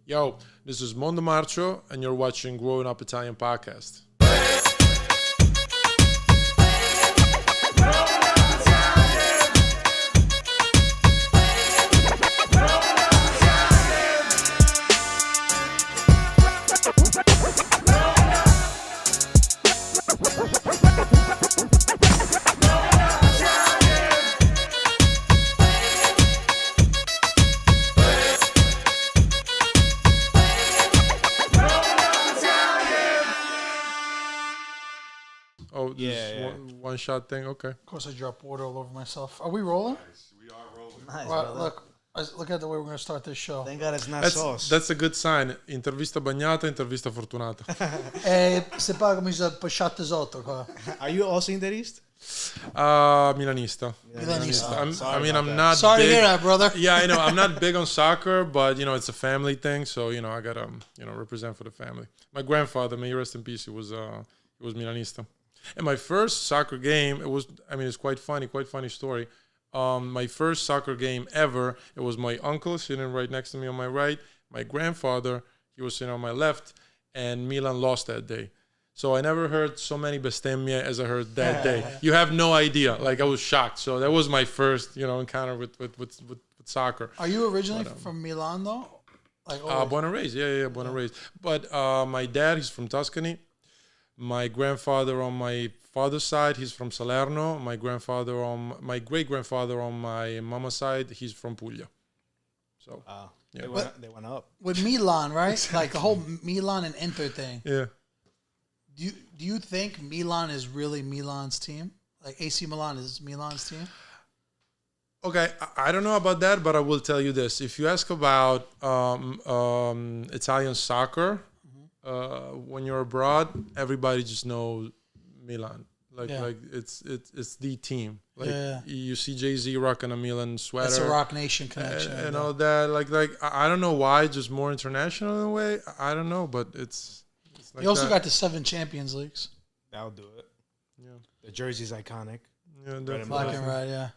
Yo, this is Mondo Marcio, and you're watching Growing Up Italian Podcast. Oh, yeah. One shot thing? Okay. Of course, I dropped water all over myself. Are we rolling? Nice. We are rolling. Nice, well, look at the way we're going to start this show. Thank God it's not sauce. That's a good sign. Intervista bagnata, intervista fortunata. Se paga mi sa pasciate sotto qua. Are you also in the East? Milanista. I'm not Sorry big. to hear that, brother. Yeah, I know. I'm not big on soccer, but, it's a family thing. So, I got to, represent for the family. My grandfather, may he rest in peace, he was Milanista. And my first soccer game, it's quite funny story. My first soccer game ever, it was my uncle sitting right next to me on my right. My grandfather, he was sitting on my left, and Milan lost that day. So I never heard so many bestemmie as I heard that day. You have no idea. Like, I was shocked. So that was my first, encounter with soccer. Are you originally from Milan, though? Born and raised. Yeah, born and raised. But my dad, he's from Tuscany. My grandfather on my father's side, he's from Salerno. My great-grandfather on my mama's side, he's from Puglia. So, they went up. With Milan, right? Like the whole Milan and Inter thing. Yeah. Do you think Milan is really Milan's team? Like AC Milan is Milan's team? Okay, I don't know about that, but I will tell you this. If you ask about Italian soccer, when you're abroad, everybody just knows Milan. Like it's the team. Like you see JayZ rocking a Milan sweater. That's a Rock Nation connection. And all that. Like I don't know why, just more international in a way. I don't know, but it's like you also that. got the 7 Champions Leagues. That'll do it. Yeah. The jersey's iconic. Yeah, definitely. Black and red, yeah.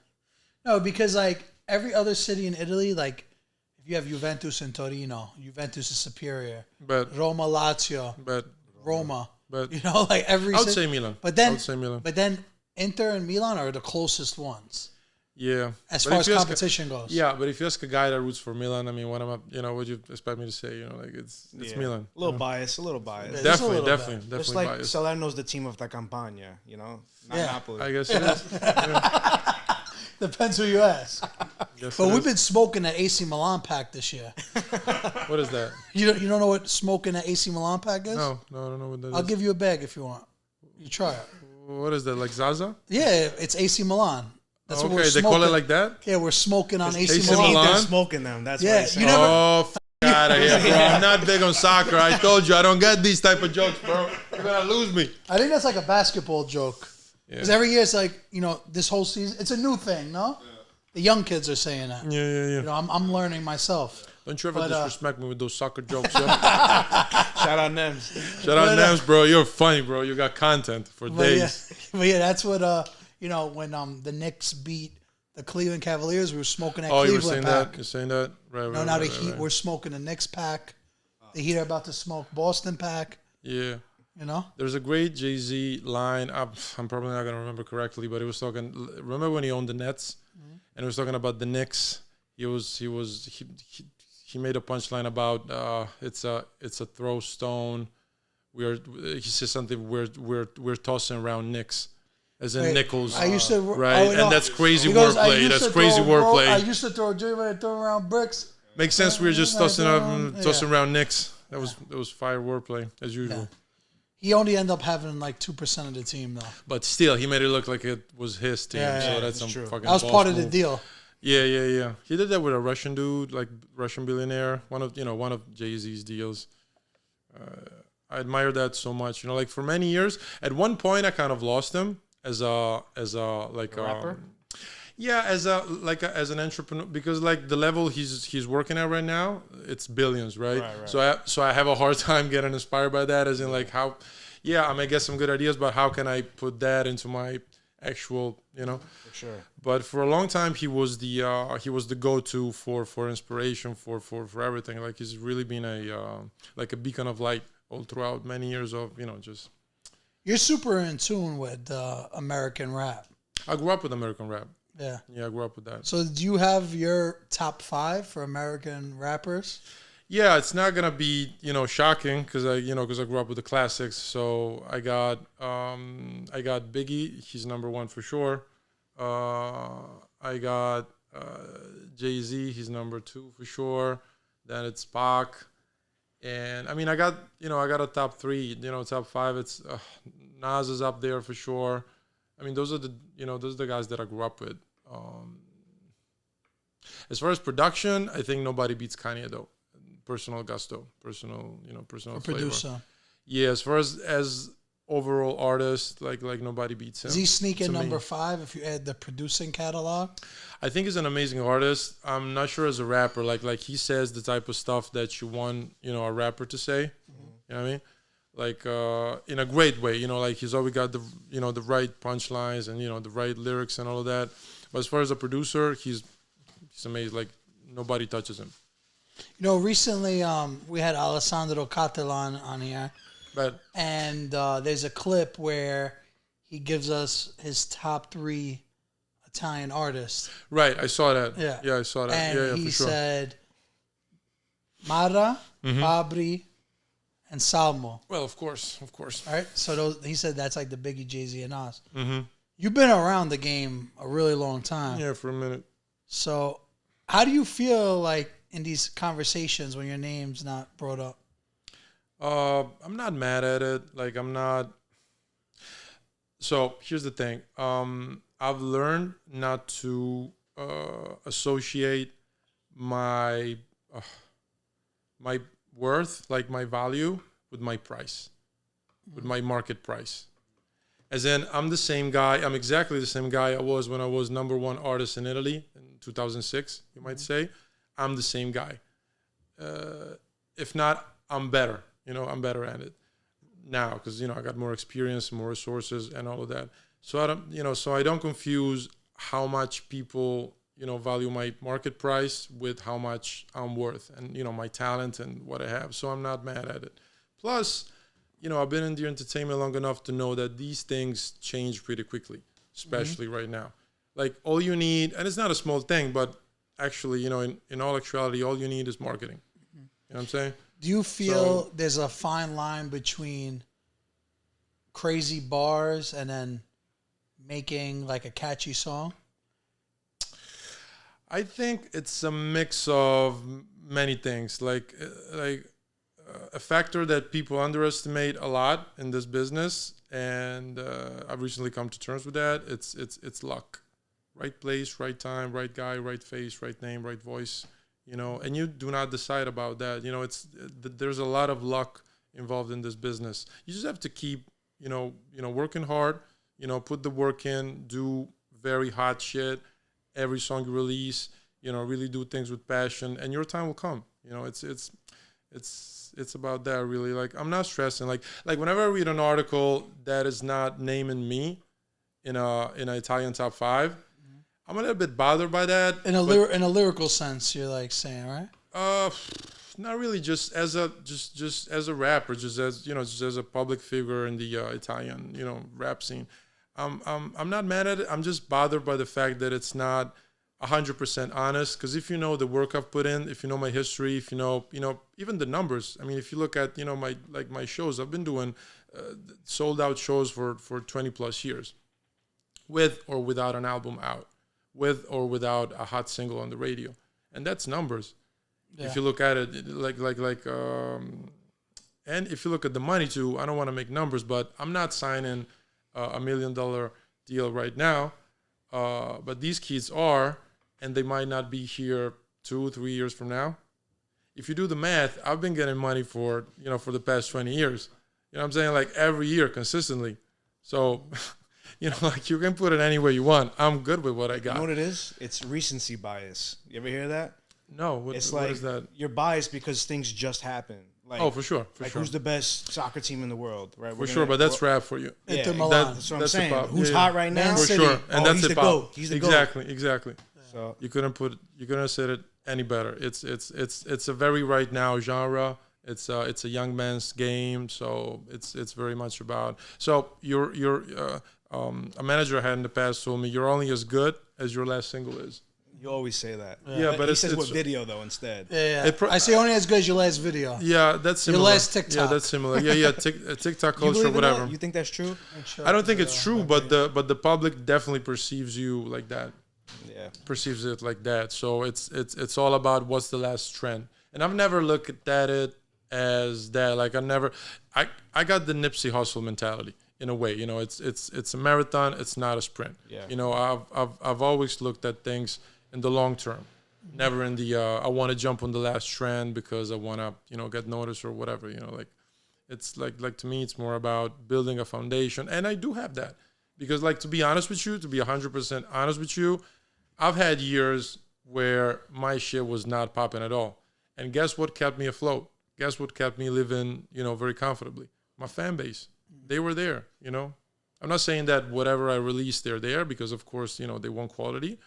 No, because like every other city in Italy, like if you have Juventus and Torino, Juventus is superior. But Roma, Lazio, but Roma. But like every I would say Milan. But then I would say Milan. But then Inter and Milan are the closest ones. Yeah. As far as competition goes. Yeah, but if you ask a guy that roots for Milan, I mean, what am I, what do you expect me to say? It's Milan. A little biased. Definitely Just like biased. Salerno's the team of the Campania, not Napoli. I guess it is. Yeah. Depends who you ask. Yes, but we've been smoking that AC Milan pack this year. What is that? You don't know what smoking that AC Milan pack is? No, I don't know what that is. I'll give you a bag if you want. You try it. What is that, like Zaza? Yeah, it's AC Milan. That's what we're they smoking. call it like that? Yeah, we're smoking on AC AC Milan. Milan? They're smoking them. That's Yeah, what you never. Out of here, bro. I'm not big on soccer. I told you, I don't get these type of jokes, bro. You're going to lose me. I think that's like a basketball joke. Because every year it's like, this whole season, it's a new thing, no? Yeah. The young kids are saying that. Yeah. I'm learning myself. Don't you ever disrespect me with those soccer jokes, yo. Shout out Nems. Shout out Nems, bro. You're funny, bro. You got content for days. But that's what, when the Knicks beat the Cleveland Cavaliers, we were smoking that Cleveland pack. You're saying that? Right, now the Heat, we're smoking the Knicks pack. The Heat are about to smoke Boston pack. Yeah. There's a great JayZ line. I'm probably not going to remember correctly, but he was talking. Remember when he owned the Nets, and he was talking about the Knicks? He made a punchline about it's a throw stone. He says something. We're tossing around Knicks, as in nickels. I used to and that's crazy wordplay. That's crazy wordplay. I used to throw around bricks. Makes sense. We're just tossing around Knicks. That was fire wordplay as usual. Yeah. He only ended up having like 2% of the team though. But still, he made it look like it was his team. So that's some true. fucking. That was part of the deal. Yeah. He did that with a Russian dude, like Russian billionaire. One of JayZ's deals. I admire that so much. Like for many years. At one point, I kind of lost him as a rapper. Yeah, as an entrepreneur, because like the level he's working at right now, it's billions, right? Right. So I have a hard time getting inspired by that, as in like how, I may get some good ideas, but how can I put that into my actual, For sure. But for a long time, he was the go-to for inspiration for everything. Like he's really been like a beacon of light all throughout many years of just. You're super in tune with American rap. I grew up with American rap. Yeah. Yeah, I grew up with that. So do you have your top 5 for American rappers? Yeah, it's not gonna be shocking because I grew up with the classics. So I got Biggie. He's number 1 for sure. I got JayZ. He's number 2 for sure. Then it's Pac, and I mean I got a top 3. Top 5. It's Nas is up there for sure. I mean those are the guys that I grew up with. As far as production, I think nobody beats Kanye though. Personal gusto, personal flavor. Producer. Yeah, as far as overall artist, like nobody beats him. Is he sneaking number 5 if you add the producing catalog? I think he's an amazing artist. I'm not sure as a rapper, like he says the type of stuff that you want, a rapper to say. You know what I mean? Like in a great way, like he's always got the the right punchlines and the right lyrics and all of that. But as far as a producer, he's amazing. Like nobody touches him. Recently we had Alessandro Catalan on here. But and there's a clip where he gives us his top 3 Italian artists. Right, I saw that. Yeah, I saw that. And he for sure. said Mara, Fabri, and Salmo. Well, of course. All right, so he said that's like the Biggie, JayZ, and Nas. Mm-hmm. You've been around the game a really long time. Yeah, for a minute. So how do you feel like in these conversations when your name's not brought up? I'm not mad at it. Like I'm not. So here's the thing. I've learned not to associate my worth, like my value, with my price, with my market price. As in, I'm the same guy. I'm exactly the same guy I was when I was number 1 artist in Italy in 2006. You might say, I'm the same guy. If not, I'm better. I'm better at it now because I got more experience, more resources, and all of that. So I don't confuse how much people value my market price with how much I'm worth and my talent and what I have. So I'm not mad at it. Plus, I've been in the entertainment long enough to know that these things change pretty quickly, especially right now. Like all you need, and it's not a small thing, but actually, in all actuality, all you need is marketing. You know what I'm saying? Do you feel there's a fine line between crazy bars and then making like a catchy song? I think it's a mix of many things. Like a factor that people underestimate a lot in this business, and I've recently come to terms with that. It's luck, right place, right time, right guy, right face, right name, right voice. And you do not decide about that. There's a lot of luck involved in this business. You just have to keep, working hard, put the work in, do very hot shit, every song you release, really do things with passion, and your time will come. It's about that really. Like I'm not stressing. Like whenever I read an article that is not naming me in an Italian top 5. I'm a little bit bothered by that. In a lyrical sense, you're like saying, right? Not really. Just as a rapper, just as a public figure in the Italian, rap scene. I'm not mad at it. I'm just bothered by the fact that it's not 100% honest. Because if you know the work I've put in, if you know my history, if you know, even the numbers. I mean, if you look at my shows, I've been doing sold out shows for 20 plus years, with or without an album out. With or without a hot single on the radio, and that's numbers. Yeah. If you look at it, and if you look at the money too, I don't want to make numbers, but I'm not signing $1 million deal right now. But these kids are, and they might not be here 2-3 years from now. If you do the math, I've been getting money for the past 20 years. You know what I'm saying? Like every year consistently. So. Like you can put it anywhere you want. I'm good with what I got. You know what it is? It's recency bias. You ever hear that? No. What is that? You're biased because things just happen. Like, Oh, for sure, for like sure, who's the best soccer team in the world, right? for sure. But that's rap for you, yeah, Inter Milan. that's what I'm That's saying. hip-hop. Who's Yeah, hot right now? Man for City. sure. And Oh, that's he's the hip hop. GOAT. He's the GOAT. Exactly. So You couldn't have said it any better. It's a very right now genre. It's a young man's game. So it's very much about. So a manager I had in the past told me you're only as good as your last single is. you always say that. Yeah, but he it's says what it's- video though instead. Yeah. I say only as good as your last video. Yeah, that's Your similar. last TikTok. Yeah, that's similar. Yeah. TikTok You culture, believe in whatever. that? You think that's true? I don't think it's true, but the public definitely perceives you like that. Yeah. Perceives it like that. So it's all about what's the last trend. And I've never looked at it as that. Like I got the Nipsey Hussle mentality in a way. You know, it's a marathon. It's not a sprint. Yeah. You know, I've always looked at things in the long term. Never in the I want to jump on the last trend because I want to get noticed or whatever. You know, like it's like to me it's more about building a foundation, and I do have that because like to be honest with you, to be 100% honest with you, I've had years where my shit was not popping at all, and guess what kept me afloat? Guess what kept me living very comfortably? My fan base. They were there. I'm not saying that whatever I release they're there because of course they want quality.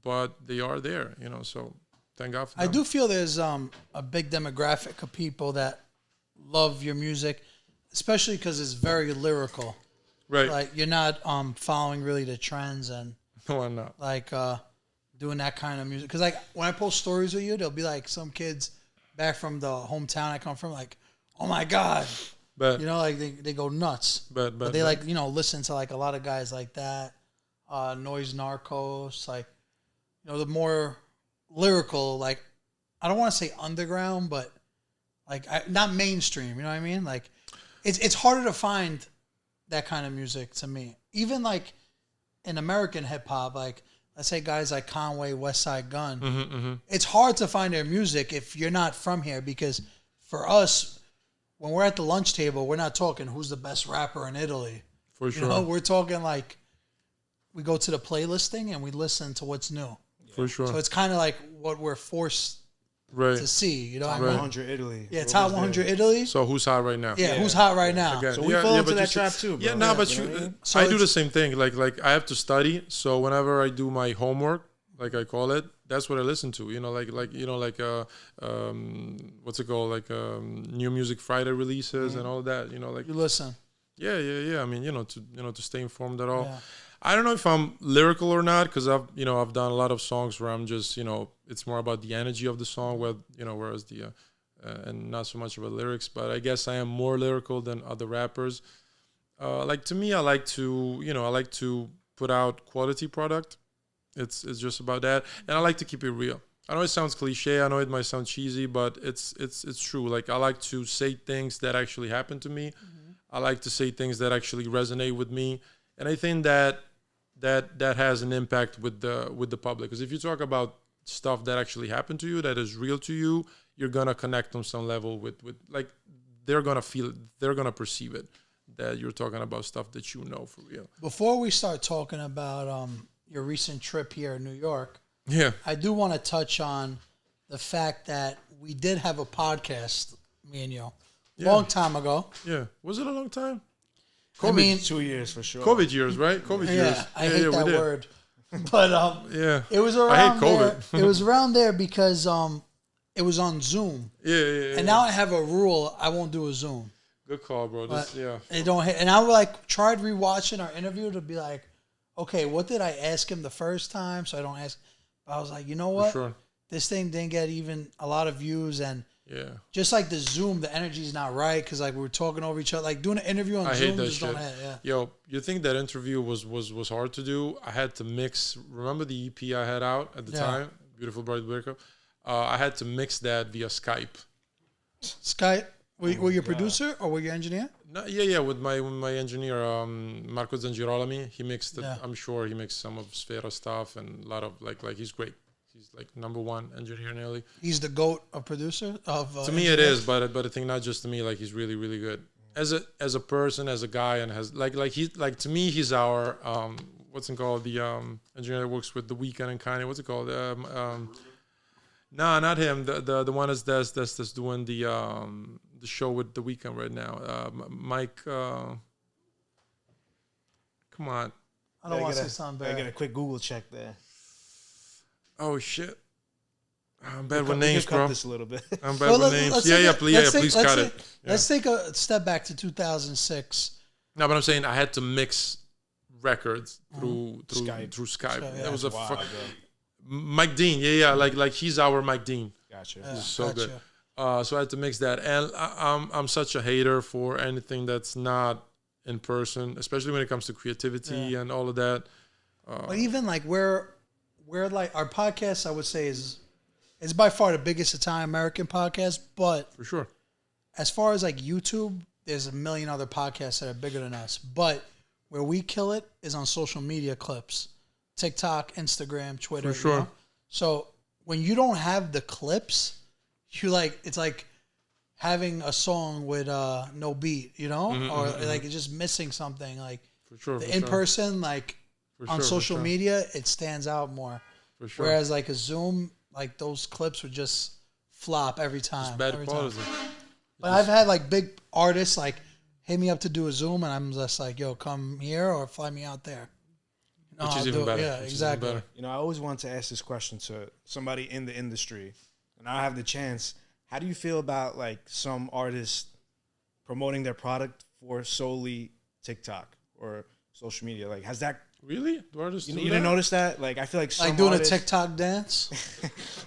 But they are there, so thank God for them. I do feel there's a big demographic of people that love your music, especially because it's very lyrical. Right. Like you're not following really the trends and No, I'm not. like doing that kind of music. Because like when I post stories with you, there'll be like some kids back from the hometown I come from, like, oh my God. But Like they go nuts. but But they like, listen to like a lot of guys like that. Noise Narcos, like, the more lyrical, like, I don't want to say underground, but like not mainstream, you know what I mean? Like, it's harder to find that kind of music to me. Even like in American hip hop, like, let's say guys like Conway, West Side Gun, it's hard to find their music if you're not from here because for us, when we're at the lunch table, we're not talking who's the best rapper in Italy. for sure. We're talking like, we go to the playlist thing and we listen to what's new. For sure. So it's kind of like what we're forced Right. to see. Top What I mean? 100 Italy. Yeah, What top was there? 100 Italy. So who's hot right now? Yeah, who's hot right now? Again, So we fall into but that you see- trap too, bro. Yeah, no, but You know what I mean? So I do the it's- same thing. Like I have to study, so whenever I do my homework, like I call it, that's what I listen to. What's it called? Like New Music Friday releases and all that. Like You listen. yeah. I mean, to stay informed at all. Yeah. I don't know if I'm lyrical or not because I've done a lot of songs where I'm just it's more about the energy of the song, whereas the and not so much about lyrics. But I guess I am more lyrical than other rappers. Like to me, I like to put out quality product. It's just about that, and I like to keep it real. I know it sounds cliche. I know it might sound cheesy, but it's true. Like I like to say things that actually happen to me. I like to say things that actually resonate with me, and I think that has an impact with the public. Because if you talk about stuff that actually happened to you, that is real to you, you're gonna connect on some level with like they're gonna feel it, they're gonna perceive it that you're talking about stuff that for real. Before we start talking about your recent trip here in New York, Yeah. I do want to touch on the fact that we did have a podcast, me and you, long time ago. Yeah. Was it a long time? I mean, 2 years for sure. COVID years, right? COVID years. yeah, I hate that we did. word, but Yeah. it was I around hate COVID. there. It was around there because it was on Zoom, Yeah. and now I have a rule: I won't do a Zoom. Good call, bro. But Yeah. it don't hit. And I like tried rewatching our interview to be like, okay, what did I ask him the first time? So I don't ask. But I was like, you know what? Sure. This thing didn't get even a lot of views, and Yeah. just like the Zoom, the energy's not right because like we were talking over each other. Like doing an interview on I Zoom hate that just shit. don't hit. Yeah. Yo, you think that interview was hard to do? I had to mix. Remember the EP I had out at the Yeah. time, Beautiful Bright Breakup? I had to mix that via Skype. Skype. Were you a producer or were you an engineer? No, yeah, with my engineer, Marco Zangirolami. He mixed it. Yeah. I'm sure he mixed some of Sfera stuff and a lot of like he's great. He's like #1 engineer nearly. He's the GOAT of producer of. To me, it is, but I think not just to me. Like he's really, really good as a person, as a guy, and has like to me, he's our what's it called? The engineer that works with The Weeknd and Kanye. What's it called? Nah, not him. The one that's doing the show with The Weeknd right now. Mike. Come on. I don't want to say something I bad. get a quick Google check there. Oh shit. I'm bad with names, cut bro. This a little bit. I'm bad with names. Please cut it. Yeah. Let's take a step back to 2006. No, but I'm saying I had to mix records through Skype. Skype. Yeah. That was a Wow, Mike Dean. Yeah. Like he's our Mike Dean. Gotcha. Yeah, He's so gotcha. good. So I had to mix that, and I'm such a hater for anything that's not in person, especially when it comes to creativity and all of that. But even like we're like our podcast, I would say is by far the biggest Italian American podcast. But For sure. as far as like YouTube, there's a million other podcasts that are bigger than us. But where we kill it is on social media clips, TikTok, Instagram, Twitter. For sure. You know? So when you don't have the clips, you like it's like having a song with no beat, you know, or like it's just missing something. Like For sure. in person, like on social media. media, it stands out more. For sure. Whereas like a Zoom, like those clips would just flop every time. Bad every quality. time. But I've had like big artists like hit me up to do a Zoom, and I'm just like, "Yo, come here or fly me out there." No, Which is I'll even do it. better. Yeah, Which is exactly. even better. You know, I always want to ask this question to somebody in the industry, and I have the chance. How do you feel about like some artists promoting their product for solely TikTok or social media? Like, has that Really? Do artists you do didn't that? notice that? Like, I feel like some Like doing artists, a TikTok dance.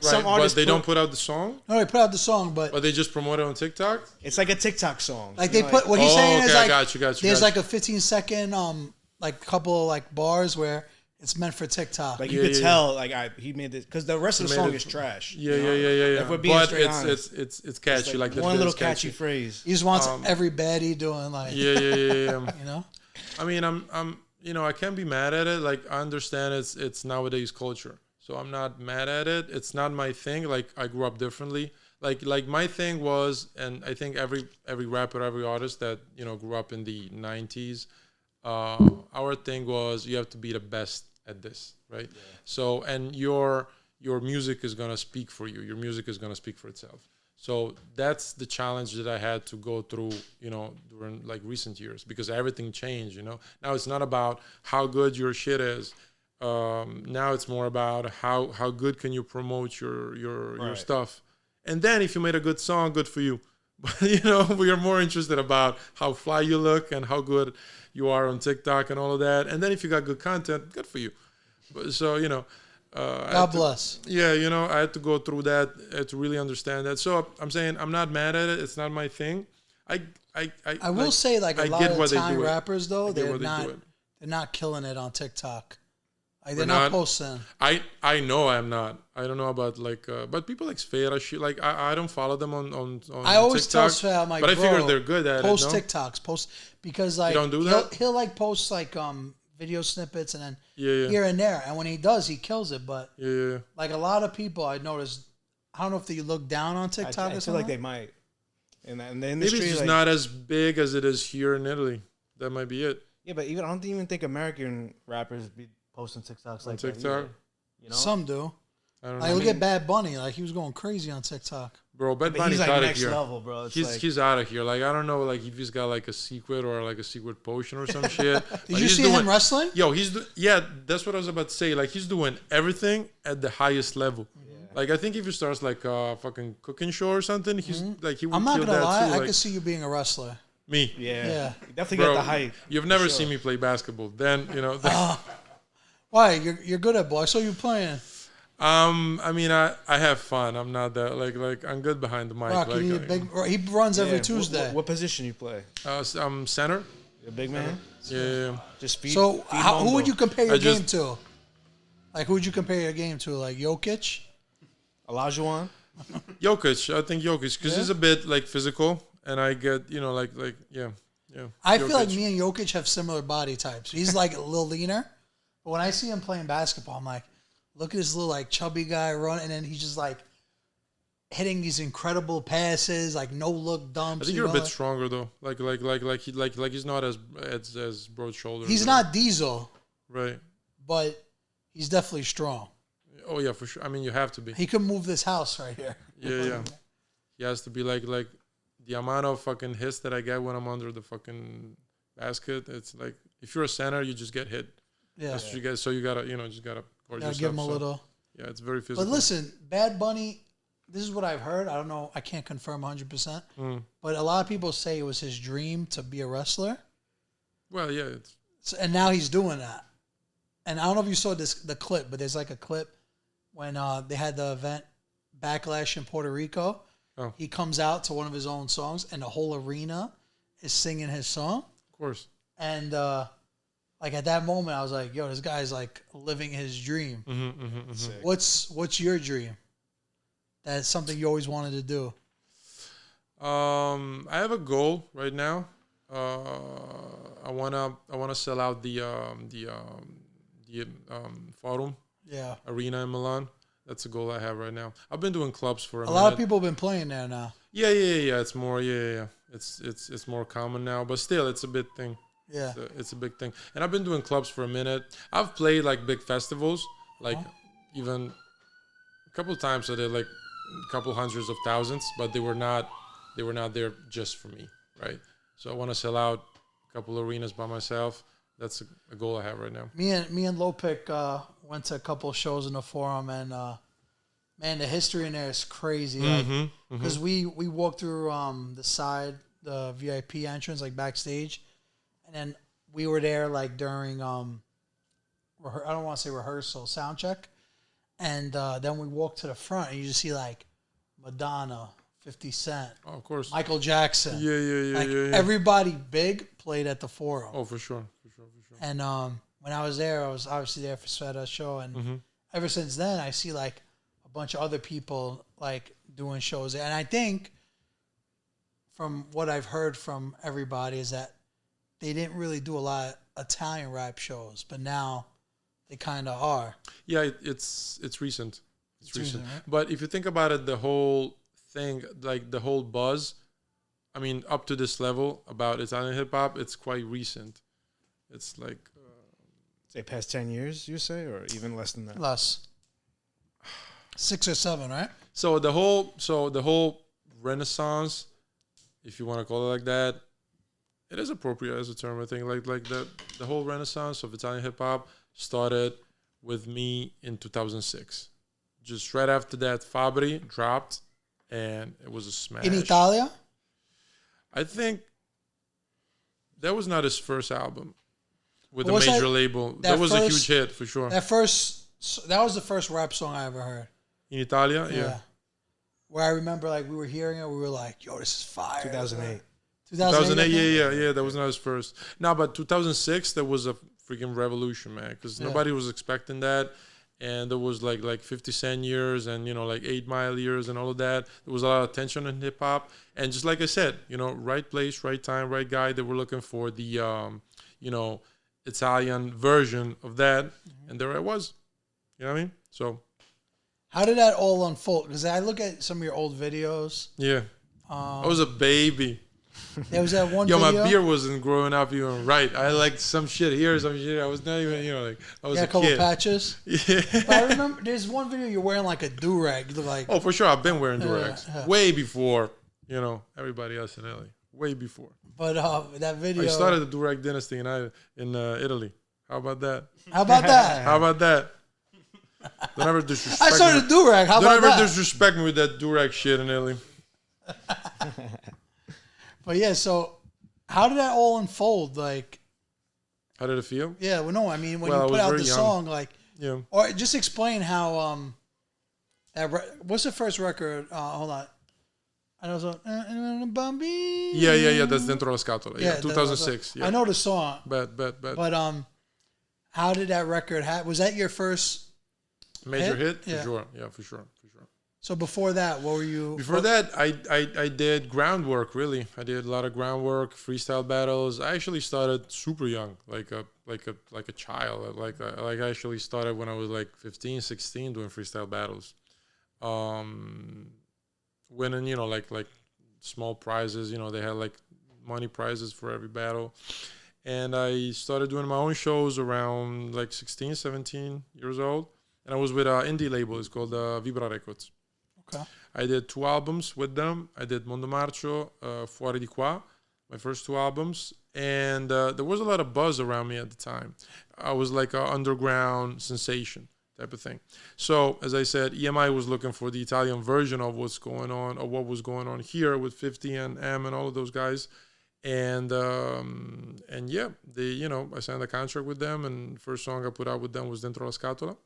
some Right, artists but they don't put out the song, No, they put out the song, but but they just promote it on TikTok. It's like a TikTok song. like You they know, put what he's saying is okay, I like got you. there's like a 15-second like couple like bars where it's meant for TikTok. like you Yeah, could yeah, tell, he made this because the rest of the He made song it- is trash. Yeah. If we're being But straight it's honest. it's catchy. Like the one bit little is catchy phrase. he just wants every baddie doing like Yeah. you know. I mean, I'm I can't be mad at it. Like I understand it's nowadays culture, so I'm not mad at it. It's not my thing. Like I grew up differently. Like my thing was, and I think every rapper, every artist that grew up in the '90s, our thing was you have to be the best at this, right? Yeah. So and your music is gonna speak for you. Your music is gonna speak for itself. So that's the challenge that I had to go through, during like recent years because everything changed, Now it's not about how good your shit is. Now it's more about how good can you promote your stuff. And then if you made a good song, good for you. But, we are more interested about how fly you look and how good you are on TikTok and all of that. And then if you got good content, good for you. So, God bless. Yeah, I had to go through that to really understand that. So I'm saying I'm not mad at it. It's not my thing. I will say like a I lot get of why they Italian do it. rappers though I get why they're they do not killing it on TikTok. Like We're they're not not? posting. I know I'm not. I don't know about like, but people like Sfera, like I don't follow them on I always TikTok, tell Sfera, I'm like, but I bro, figure they're good at post it. No? TikToks, because like don't do that? he'll like post like video snippets and then Yeah. here and there, and when he does, he kills it. But Yeah. like a lot of people, I noticed. I don't know if they look down on I TikTok feel or like something. they might. In the Maybe industry, it's just like, not as big as it is here in Italy. That might be it. yeah, but I don't even think American rappers be posting TikToks like that TikTok? either, Some do. I don't Like know. look at Bad Bunny. Like he was going crazy on TikTok. Bro, Bad But Bunny's he's like out of next here. level, bro. It's He's out of here. Like I don't know, like if he's got like a secret or like a secret potion or some shit. Did you see him wrestling? Yo, yeah, that's what I was about to say. Like he's doing everything at the highest level. Yeah. Like I think if he starts like a fucking cooking show or something, he's like he would I'm not kill gonna that lie. too. I Like, could see you being a wrestler. me. yeah. You definitely Bro, got the hype. You've never sure. seen me play basketball. Then Why? You're good at ball. I saw you playing. I mean, I have fun. I'm not that like I'm good behind the mic. Rock, like, you need a big. He runs every Yeah. Tuesday. What position you play? I'm center. You're a big man. Yeah. Just feed. So feed who Mondo. would you compare your I just- game to? Like who would you compare your game to? Like Jokic? Olajuwon? Jokic. I think Jokic because Yeah? he's a bit like physical, and I get like yeah. I feel like Jokic. me and Jokic have similar body types. He's like a little leaner, but when I see him playing basketball, I'm like, look at this little like chubby guy running, and then he's just like hitting these incredible passes, like no look dumps. I think you're a bit stronger though. Like he's not as broad shoulders. He's not Diesel, right. but he's definitely strong. Oh yeah, for sure. I mean, you have to be. He could move this house right here. Yeah. He has to be like the amount of fucking hits that I get when I'm under the fucking basket. It's like if you're a center, you just get hit. Yeah. That's what you get. So you gotta, just gotta guard yourself. Give him a little. Yeah, it's very physical. But listen, Bad Bunny, this is what I've heard. I don't know. I can't confirm 100%. But a lot of people say it was his dream to be a wrestler. Well, yeah. And now he's doing that. And I don't know if you saw the clip, but there's like a clip when they had the event Backlash in Puerto Rico. Oh. He comes out to one of his own songs, and the whole arena is singing his song. Of course. And like at that moment, I was like, "Yo, this guy's like living his dream." What's your dream? That's something you always wanted to do. I have a goal right now. I wanna sell out the Forum Arena in Milan. That's a goal I have right now. I've been doing clubs for a minute. lot of people have been playing there now. Yeah. It's more It's more common now, but still, it's a big thing. Yeah, it's a big thing. And I've been doing clubs for a minute. I've played like big festivals, like even a couple of times I did like a couple hundreds of thousands, but they were not there just for me, right? So I want to sell out a couple arenas by myself. That's a goal I have right now. Me and Lopik went to a couple of shows in the Forum, and man, the history in there is crazy. Because we walked through the VIP entrance, like backstage, and then we were there like during I don't want to say rehearsal, sound check, and then we walked to the front, and you just see like Madonna, 50 Cent, of course, Michael Jackson, yeah. Everybody big played at the Forum. Oh, for sure. And when I was there, I was obviously there for Sveta's show, and ever since then, I see like a bunch of other people like doing shows there. And I think, from what I've heard from everybody, is that they didn't really do a lot of Italian rap shows, but now they kind of are. Yeah, it's recent. It's recent. Right? But if you think about it, the whole thing, like the whole buzz, I mean, up to this level about Italian hip hop, it's quite recent. It's like say past 10 years, you say, or even less than that. Less. 6 or 7, right? So the whole Renaissance, if you want to call it like that, it is appropriate as a term. I think like the whole Renaissance of Italian hip hop started with me in 2006. Just right after that, Fabri dropped, and it was a smash. In Italia? I think that was not his first album with a major label. That was a huge hit for sure. That was the first rap song I ever heard. In Italia, yeah. Where I remember like we were hearing it, we were like, "Yo, this is fire." 2008. 2008, yeah. That was not his first. No, but 2006, that was a freaking revolution, man. Because nobody was expecting that, and there was like 50 Cent years, and like 8 Mile years, and all of that. There was a lot of tension in hip hop, and just like I said, right place, right time, right guy. They were looking for the Italian version of that, and there I was. You know what I mean? So, how did that all unfold? Because I look at some of your old videos. Yeah, I was a baby. There was that one Yo, video. my beard wasn't growing up even right. I liked some shit here, some shit. I was not even, I was a couple kid. Patches. Yeah. But I remember there's one video you're wearing like a do-rag. You look like... Oh, for sure. I've been wearing do-rags. Way before, everybody else in Italy. Way before. But that video... I started the do-rag dynasty in Italy. How about that? How about that? How about that? Don't ever disrespect me. I started do-rag. How about that? Don't ever disrespect me with that do-rag shit in Italy. But yeah, so how did that all unfold? Like, how did it feel? Yeah, well, no, I mean, when you put out the song, like, or just explain how, what's the first record? Hold on. I know so. Yeah. That's Dentro la Scatola. Yeah, 2006. Yeah. I know the song. But how did that record was that your first major hit? For sure. Yeah, for sure. So before that, what were you? Before that, I did groundwork. Really, I did a lot of groundwork, freestyle battles. I actually started super young, like a child. Like I actually started when I was like 15, 16, doing freestyle battles. Winning, like small prizes. They had like money prizes for every battle, and I started doing my own shows around like 16, 17 years old. and I was with an indie label. It's called Vibra Records. Okay. I did 2 albums with them. I did Mondo Marcio, Fuori di Qua, my first 2 albums. And there was a lot of buzz around me at the time. I was like an underground sensation type of thing. So, as I said, EMI was looking for the Italian version of what's going on, or what was going on here with 50 and M and all of those guys. And yeah, I signed a contract with them, and first song I put out with them was Dentro la Scatola.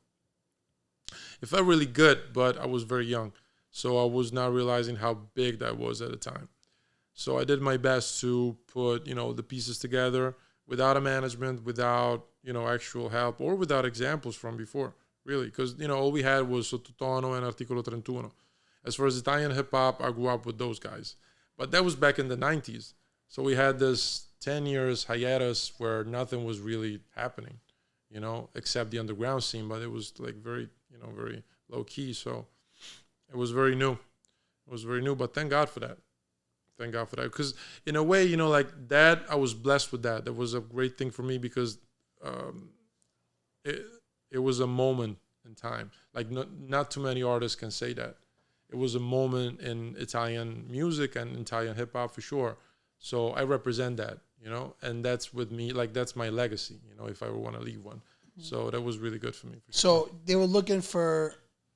It felt really good, but I was very young. So I was not realizing how big that was at the time. So I did my best to put, the pieces together without a management, without, actual help, or without examples from before, really. Because, all we had was Sottotono and Articolo 31. As far as Italian hip-hop, I grew up with those guys. But that was back in the 90s. So we had this 10 years hiatus where nothing was really happening, except the underground scene. But it was like very, very low-key. So it was very new. But thank God for that. Because in a way, like that, I was blessed with that. That was a great thing for me because it was a moment in time. Like not too many artists can say that. It was a moment in Italian music and Italian hip hop for sure. So I represent that, and that's with me. Like that's my legacy, if I want to leave one. So that was really good for me. So they were looking for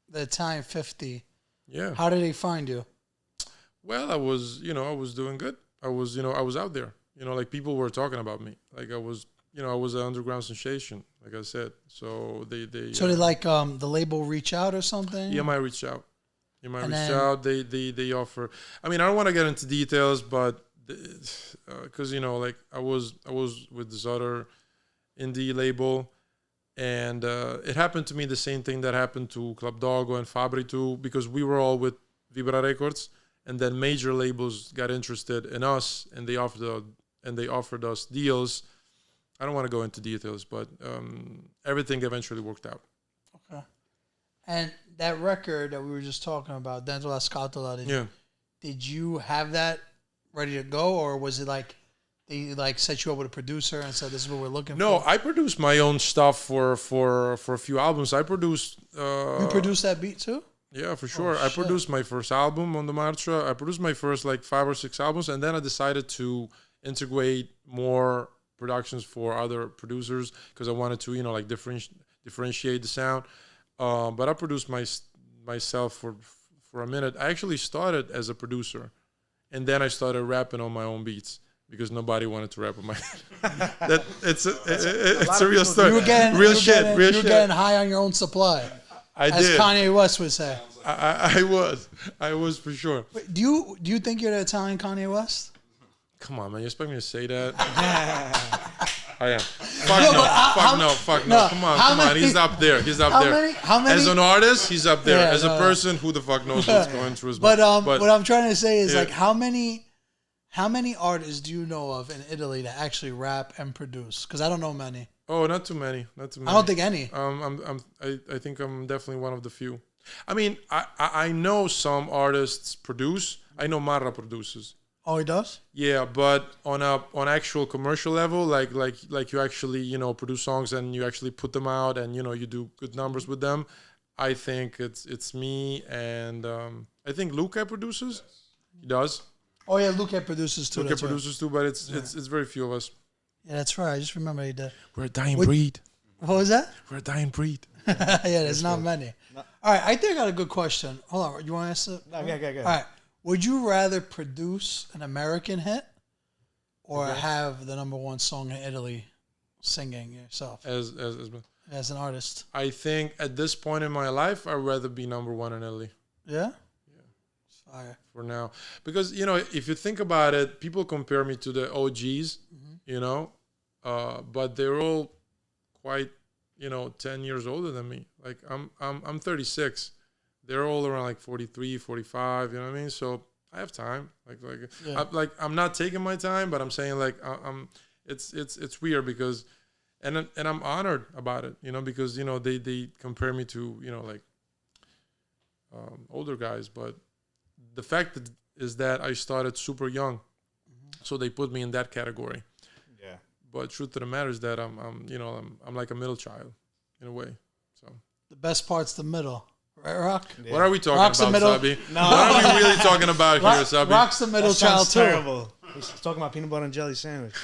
the Italian 50. Yeah. How did they find you? Well, I was doing good. I was out there. Like people were talking about me. Like I was an underground sensation, like I said. So they So did like the label reach out or something? EMI reached out. They offer. I mean, I don't want to get into details, but because like I was with this other indie label, and it happened to me the same thing that happened to Club Dogo and Fabri too, because we were all with Vibra Records, and then major labels got interested in us, and they offered us deals. I don't want to go into details, but everything eventually worked out. Okay. And that record that we were just talking about, Dentro la Scatola, did you have that ready to go, or was it like they like set you up with a producer and said this is what we're looking for? No, I produced my own stuff for a few albums. I produced. You produced that beat too? Yeah, for sure. I produced my first album, Mondo Marcio. I produced my first like 5 or 6 albums, and then I decided to integrate more productions for other producers because I wanted to, like differentiate the sound. But I produced myself for a minute. I actually started as a producer, and then I started rapping on my own beats because nobody wanted to rap on my. It's a real story. You were getting real shit. You were getting high on your own supply. I as did. Kanye West would say. I was for sure. Wait, do you think you're the Italian Kanye West? Come on, man! You expect me to say that? I am. Fuck no. Come on. He's up there. How many? As an artist, he's up there. Yeah, As a person, who the fuck knows what's going through his mind? But what I'm trying to say is like how many artists do you know of in Italy that actually rap and produce? Because I don't know many. Oh, not too many. I don't think any. I think I'm definitely one of the few. I mean, I know some artists produce. I know Marra produces. Oh, he does? Yeah, but on actual commercial level, like you actually produce songs and you actually put them out and you do good numbers with them. I think it's me and I think Luca produces. He does. Oh yeah, Luca produces too. Luca produces too, but it's very few of us. Yeah, that's right. I just remember he did. We're a dying breed. What was that? We're a dying breed. Yeah, there's not many. No. All right, I think I got a good question. Hold on, you want to ask it? No, go. All right. Would you rather produce an American hit or have the number one song in Italy singing yourself as an artist? I think at this point in my life, I'd rather be number one in Italy. Yeah? Yeah. Fire. For now. Because, if you think about it, people compare me to the OGs, but they're all quite, 10 years older than me. Like, I'm 36. They're all around like 43, 45, you know what I mean? So I have time. I'm not taking my time, but I'm saying like it's weird because and I'm honored about it, because they compare me to, older guys, but the fact is that I started super young. So they put me in that category. Yeah. But truth of the matter is that I'm like a middle child in a way. So the best part's the middle. Right, Rock? Yeah. What are we talking Rock's the about, middle. Sabi? No. What are we really talking about here, Sabi? Rock's the middle That child sounds too. terrible. He's talking about peanut butter and jelly sandwich.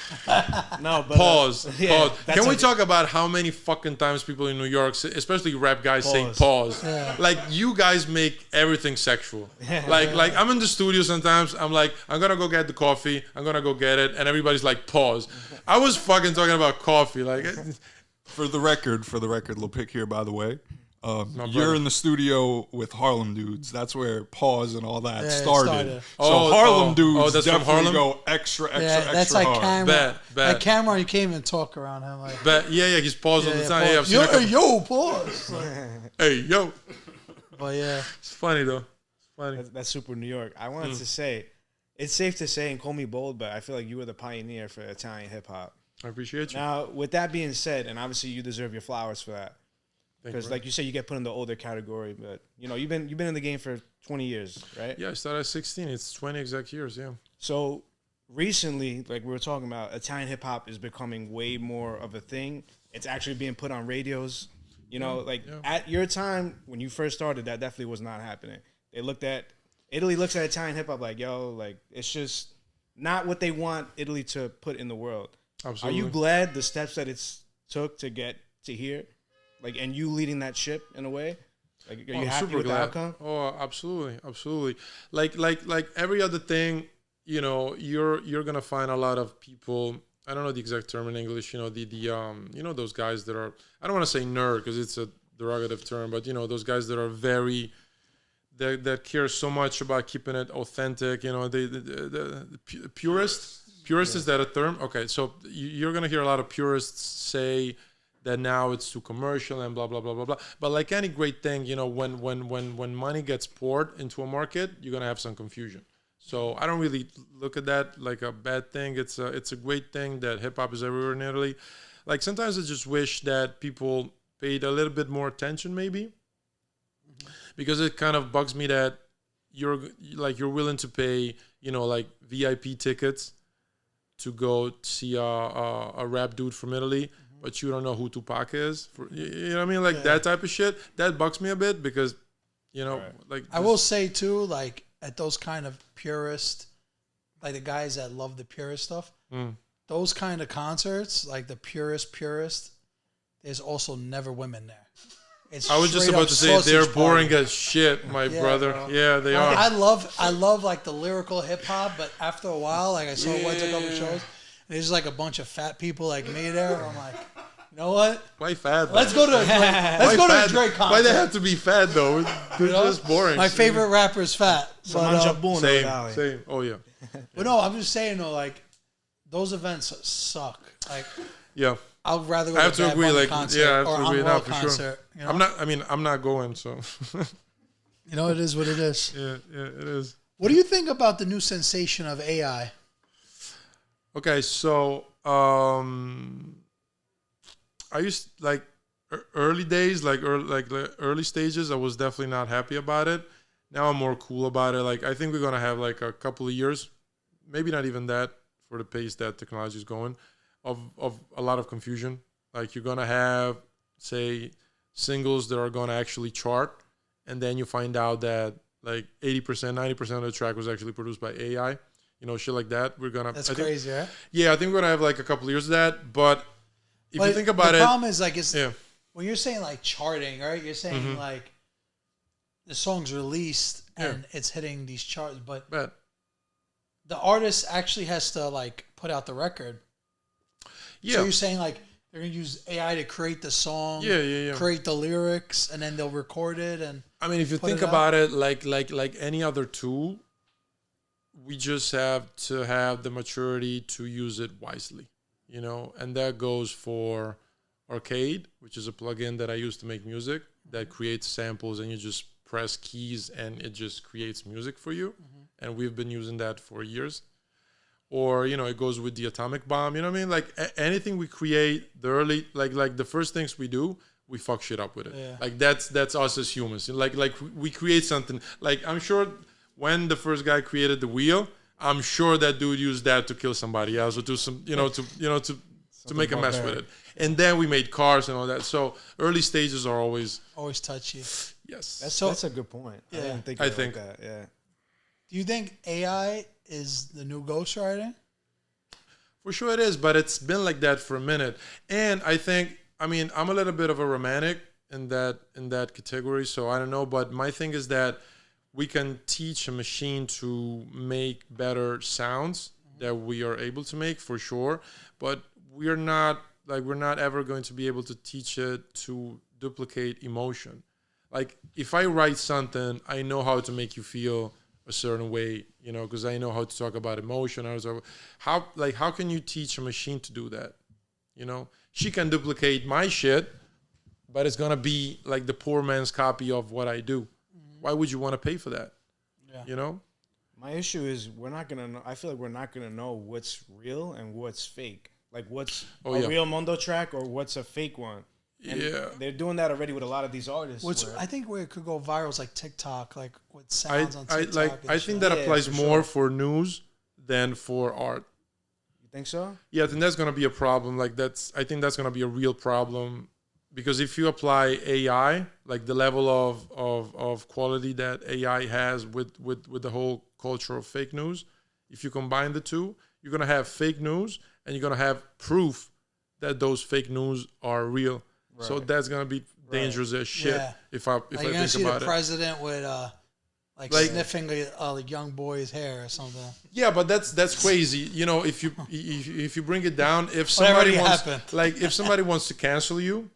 No, but Pause. yeah, Pause. that's Can we like- talk about how many fucking times people in New York, especially rap guys, say Pause. pause? Yeah. Like you guys make everything sexual. Like I'm in the studio sometimes. I'm like, I'm gonna go get the coffee. I'm gonna go get it, and everybody's like, pause. I was fucking talking about coffee. Like, For the record, Lil Pick here, by the way. brother. You're in the studio with Harlem Dudes. That's where Pause and all that Yeah, it started. started. So Oh, Harlem oh, Dudes oh, that's from definitely Harlem? go extra, extra, Yeah, extra that's like hard. Cameron. Bad. Like Cameron, you can't even talk around him. Like, but yeah, he's paused all the time. Yeah, I've seen yo, a couple- yo, pause. Like, Hey, yo, but yeah, it's funny though. It's funny. That's super New York. I wanted to say, it's safe to say, and call me bold, but I feel like you were the pioneer for Italian hip hop. I appreciate you. Now, with that being said, and obviously you deserve your flowers for that, Thank you, because bro. like you said, you get put in the older category, but you know you've been in the game for 20 years, right? Yeah, I started at 16. It's 20 exact years. Yeah. So recently, like we were talking about, Italian hip hop is becoming way more of a thing. It's actually being put on radios. You know, at your time when you first started, that definitely was not happening. Italy looks at Italian hip hop like, yo, like it's just not what they want Italy to put in the world. Absolutely. Are you glad the steps that it's took to get to here, like, and you leading that ship in a way? Like, are you I'm happy super with the glad. outcome? Oh, absolutely, absolutely. Like every other thing, you know, you're gonna find a lot of people. I don't know the exact term in English. You know, the you know, those guys that are. I don't want to say nerd because it's a derogative term, but you know, those guys that are very. That care so much about keeping it authentic. You know, the purist. Purist, is that a term? Okay, so you're gonna hear a lot of purists say that now it's too commercial and blah blah blah blah blah. But like any great thing, you know, when money gets poured into a market, you're gonna have some confusion. So I don't really look at that like a bad thing. It's a great thing that hip hop is everywhere in Italy. Like sometimes I just wish that people paid a little bit more attention, maybe, because it kind of bugs me that you're willing to pay, you know, like VIP tickets to go see a rap dude from Italy, but you don't know who Tupac is. You know what I mean? Like that type of shit. That bugs me a bit because, you know, like I will say too, like at those kind of purist, like the guys that love the purist stuff, those kind of concerts, like the purist, there's also never women there. It's I was just straight about up to say sausage they're boring party. as shit, my brother. bro. Yeah, they Like, are. I love like the lyrical hip hop, but after a while, like I went to a couple shows, and there's like a bunch of fat people like me there. I'm like, you know what? Why fat? Let's go to a Drake, let's go to a Drake concert. Why they have to be fat though? They're You know? just boring. My favorite rapper is fat. But, Same. Oh yeah. but no, I'm just saying though, like those events suck. Like Yeah. I'd rather go I have to to Bad agree. Bunny Like, concert yeah, I have or to agree Unroll now for concert. sure. You know? I'm not. I mean, I'm not going. So. You know, it is what it is. Yeah, it is. What do you think about the new sensation of AI? Okay, so I used like early days, like early stages. I was definitely not happy about it. Now I'm more cool about it. Like I think we're gonna have like a couple of years, maybe not even that, for the pace that technology is going, of a lot of confusion. Like you're gonna have, say, singles that are gonna actually chart, and then you find out that like 80%, 90% of the track was actually produced by AI. You know, shit like that. We're gonna. That's crazy, right? Yeah, I think we're gonna have like a couple of years of that. But if you think about the it, problem is like it's yeah, when you're saying like charting, right? You're saying like the song's released and it's hitting these charts, but the artist actually has to like put out the record. yeah. So you're saying like they're gonna use AI to create the song, Yeah. create the lyrics, and then they'll record it. And I mean, if you put think it about it, like any other tool, we just have to have the maturity to use it wisely, you know. And that goes for Arcade, which is a plugin that I use to make music that creates samples, and you just press keys and it just creates music for you. And we've been using that for years. Or, you know, it goes with the atomic bomb. You know what I mean? Like anything we create, the early, like the first things we do, we fuck shit up with it. Yeah. Like that's us as humans. Like we create something. Like I'm sure when the first guy created the wheel, I'm sure that dude used that to kill somebody else or do some, to to make a mess with it. And then we made cars and all that. So early stages are always touchy. yes. That's a good point. Yeah. I didn't think I of it think- like that. Yeah. Do you think AI is the new ghostwriting? For sure it is, but it's been like that for a minute. And I think, I mean, I'm a little bit of a romantic in that category, so I don't know. But my thing is that we can teach a machine to make better sounds that we are able to make, for sure. But we're not ever going to be able to teach it to duplicate emotion. Like, if I write something, I know how to make you feel a certain way, you know, because I know how to talk about emotion. How can you teach a machine to do that? You know, she can duplicate my shit, but it's gonna be like the poor man's copy of what I do. Why would you want to pay for that? Yeah. You know? My issue is we're not gonna know. I feel like we're not gonna know what's real and what's fake. Like what's a real Mondo track or what's a fake one. And they're doing that already with a lot of these artists. I think where it could go viral is like TikTok, like with sounds on TikTok. I think that applies more for news than for art. You think so? Yeah, I think that's gonna be a problem. I think that's gonna be a real problem, because if you apply AI, like the level of quality that AI has with the whole culture of fake news, if you combine the two, you're gonna have fake news and you're gonna have proof that those fake news are real. Right. So that's gonna be dangerous as shit. Yeah. If I think you're gonna see about the president with like sniffing a young boy's hair or something. Yeah, but that's crazy. You know, if you bring it down, if somebody wants to cancel you,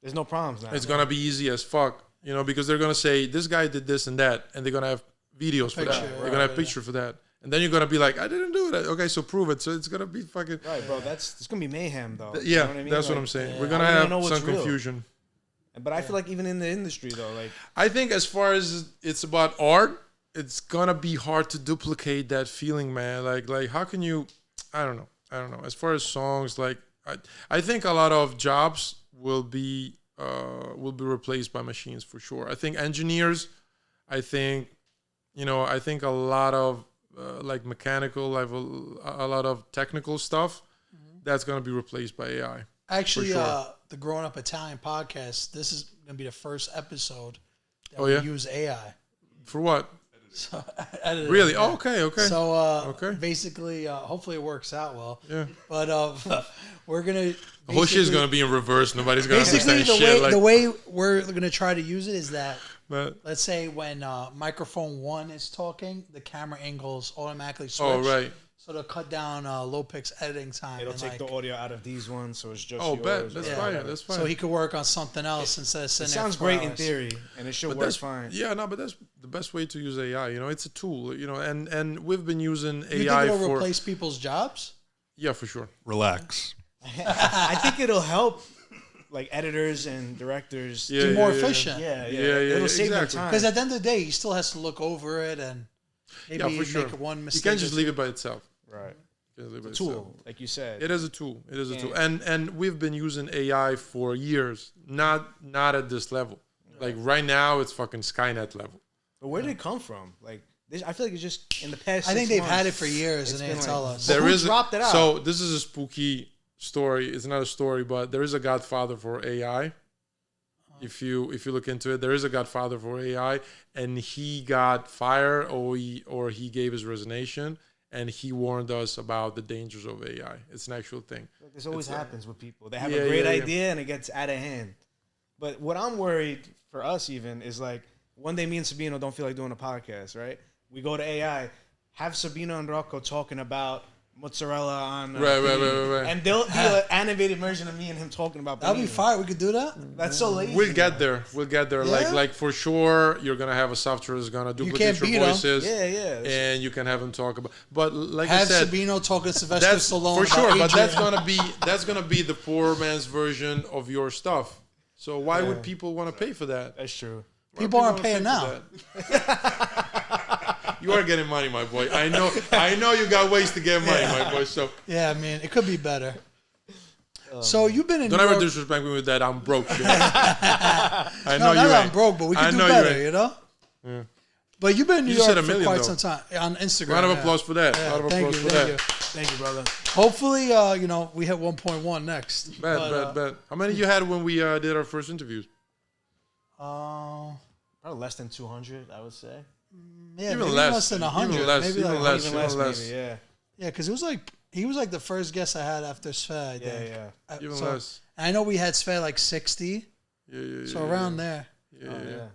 there's no problems now. It's gonna be easy as fuck. You know, because they're gonna say this guy did this and that, and they're gonna have videos for that. They're gonna have picture for that. And then you're gonna be like, I didn't do it. Okay, so prove it. So it's gonna be fucking right, bro. It's gonna be mayhem, though. Yeah, you know what I mean? That's what I'm saying. We're gonna have some confusion. But I feel like even in the industry, though, like I think as far as it's about art, it's gonna be hard to duplicate that feeling, man. Like how can you? I don't know. As far as songs, like I think a lot of jobs will be replaced by machines for sure. I think engineers. I think a lot of like mechanical level, a lot of technical stuff, that's going to be replaced by AI. Actually, sure. The Growing Up Italian podcast, this is going to be the first episode that we use AI. For what? So, really? Oh, okay. So, basically, hopefully it works out well. Yeah. But we're going to... The whole shit's going to be in reverse. Nobody's going to understand shit. The way we're going to try to use it is that let's say when microphone 1 is talking, the camera angles automatically switch. Oh, right. So to cut down low picks editing time. It'll take the audio out of these ones, so it's just yours. Bet. That's fine. That's fine. So he could work on something else instead of sitting there. It sounds great in theory, and it should work fine. Yeah, no, but that's the best way to use AI. You know, it's a tool. You know, and we've been using AI. You think it'll replace people's jobs? Yeah, for sure. Relax. I think it'll help. Like editors and directors be more efficient. Yeah. It'll save their time. Because at the end of the day, he still has to look over it and maybe make one mistake. You can't just leave it by itself. Right. It's a tool, like you said. It is a tool. It is a tool. And we've been using AI for years. Not at this level. Like right now, it's fucking Skynet level. But where did it come from? Like I feel like it's just in the past. I think they've had it for years, and they didn't tell us. Who dropped it out? So this is a spooky story. It's not a story, but there is a godfather for AI. If you look into it, there is a godfather for AI, and he got fired or he gave his resignation, and he warned us about the dangers of AI. It's an actual thing. This always happens with people. They have a great idea and it gets out of hand. But what I'm worried for us even is like one day me and Sabino don't feel like doing a podcast, right? We go to AI, have Sabino and Rocco talking about mozzarella on right. And they'll be an animated version of me and him talking about that'd be fire. We could do that. That's so lazy. We'll get there. Yeah? Like for sure you're gonna have a software that's gonna duplicate your voices. Yeah. And you can have them talk about, but like have I said, Sabino talking to Sylvester Stallone for sure. But Adrian. that's gonna be the poor man's version of your stuff. So why would people want to pay for that? That's true. People aren't paying now. You are getting money, my boy. I know you got ways to get money, my boy. So yeah, I mean, it could be better. So you've been in Don't New ever York. disrespect me with that. I'm broke. Shit. I know not that I'm broke, but we can do better, you know? Yeah. But you've been in New York for quite some time on Instagram. Round of applause for that. Yeah, Round of applause for that. Thank you, brother. Hopefully, we hit 1.1 next. Bet. How many you had when we did our first interviews? Uh, Probably less than 200, I would say. yeah, Even maybe less. less than 100. Even less. Maybe Even like less. Even less, Even less. maybe, yeah. Yeah, because he was like the first guest I had after Sve, I Yeah, think. yeah. Even So- less. And I know we had Sve like 60, Yeah. so around there. Yeah. Oh, yeah.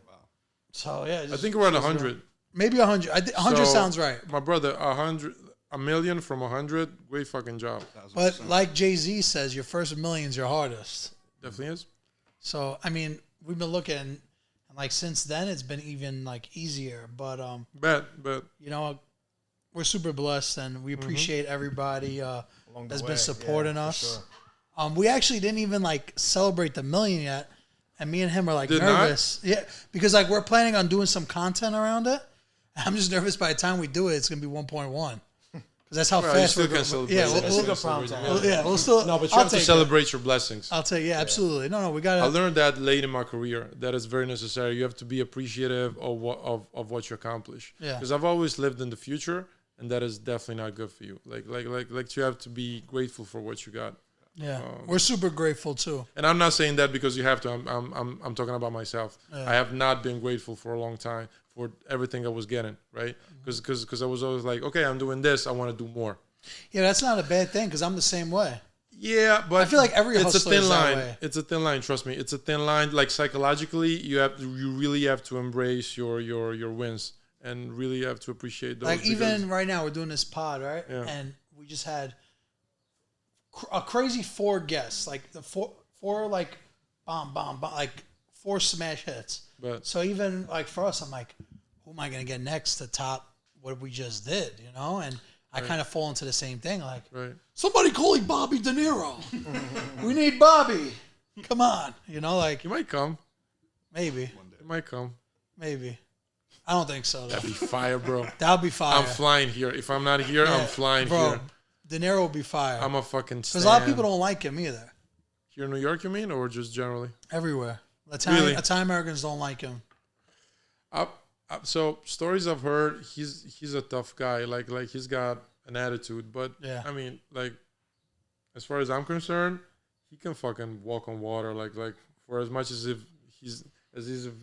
So yeah, I think around 100. maybe 100. 100 So, sounds right. My brother, 1,000,000 from 100. Great fucking job. But like JayZ says, your first million's your hardest. Definitely is. So I mean, we've been looking, and like since then, it's been even like easier. But Bet. we're super blessed, and we appreciate everybody Along the that's way, been supporting yeah, for us. sure. We actually didn't even like celebrate the million yet, and me and him are like Did nervous. Yeah, because like we're planning on doing some content around it. I'm just nervous by the time we do it, it's gonna be 1.1. Because that's how Well, you fast still we're can going. celebrate. Yeah, You we'll, still we'll, can go celebrate. prime Yeah. time. yeah, we'll still. No, but you I'll have to take it. celebrate your blessings. I'll take. Yeah, absolutely. No, we got I to. learned that late in my career. That is very necessary. You have to be appreciative of what you accomplish. Yeah. Because I've always lived in the future, and that is definitely not good for you. Like you have to be grateful for what you got. Yeah, we're super grateful too. And I'm not saying that because you have to. I'm talking about myself. Yeah. I have not been grateful for a long time for everything I was getting. Right. Because I was always like, okay, I'm doing this. I want to do more. Yeah, that's not a bad thing because I'm the same way. Yeah, but I feel like every it's a hustler thin is that line. way. It's a thin line. Trust me, it's a thin line. Like psychologically, you really have to embrace your wins and really have to appreciate those. Like because- even right now, we're doing this pod, right? Yeah. And we just had a crazy 4 guests, like the four like bomb, like 4 smash hits. but So even like for us, I'm like, who am I gonna get next to top what we just did? And I kind of fall into the same thing. Like, right, somebody calling Bobby De Niro. We need Bobby. Come on, like you might come. maybe, It might come. maybe. I don't think so. Though. That'd be fire, bro. That would be fire. I'm flying here. If I'm not here, Yeah, I'm flying bro. here. De Niro will be fire. I'm a fucking. Because a lot of people don't like him either. Here in New York, you mean, or just generally? Everywhere. Really? Italian Americans don't like him. So stories I've heard, he's a tough guy. Like he's got an attitude, but Yeah. I mean, like as far as I'm concerned, he can fucking walk on water. Like for as much as if he's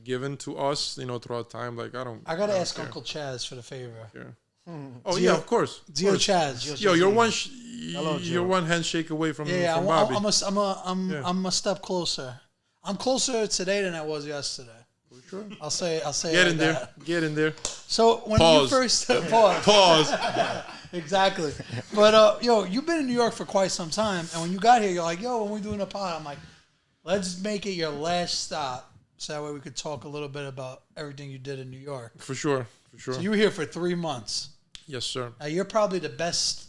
given to us, throughout time. Like I gotta don't ask care. Uncle Chaz for the favor. Care. Oh Gio- yeah, of course. Of Dio course. Chaz. Yo, you're Hello, you're Joe. one handshake away from Yeah, from Bobby. I'm a step closer. I'm closer today than I was yesterday. For sure. I'll say Get it in like there. that. Get in there. So when Pause. you first pause. Pause. Exactly. But you've been in New York for quite some time, and when you got here, you're like, when we're doing a pod, I'm like, let's make it your last stop, so that way we could talk a little bit about everything you did in New York. For sure. So you were here for 3 months. Yes, sir. Now you're probably the best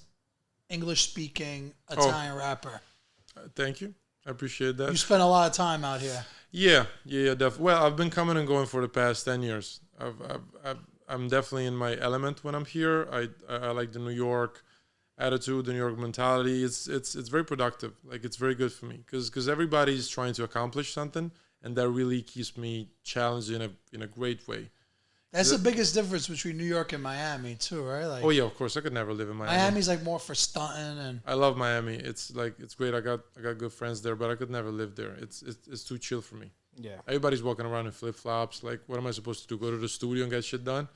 English-speaking Italian rapper. Thank you. I appreciate that. You spent a lot of time out here. Yeah, definitely. Well, I've been coming and going for the past 10 years. I'm definitely in my element when I'm here. I like the New York attitude, the New York mentality. It's very productive. Like it's very good for me because everybody's trying to accomplish something, and that really keeps me challenged in a great way. That's the biggest difference between New York and Miami too, right? Like Oh yeah, of course. I could never live in Miami. Miami's like more for stunting and I love Miami. It's great. I got good friends there, but I could never live there. It's too chill for me. Yeah. Everybody's walking around in flip flops. Like, what am I supposed to do? Go to the studio and get shit done?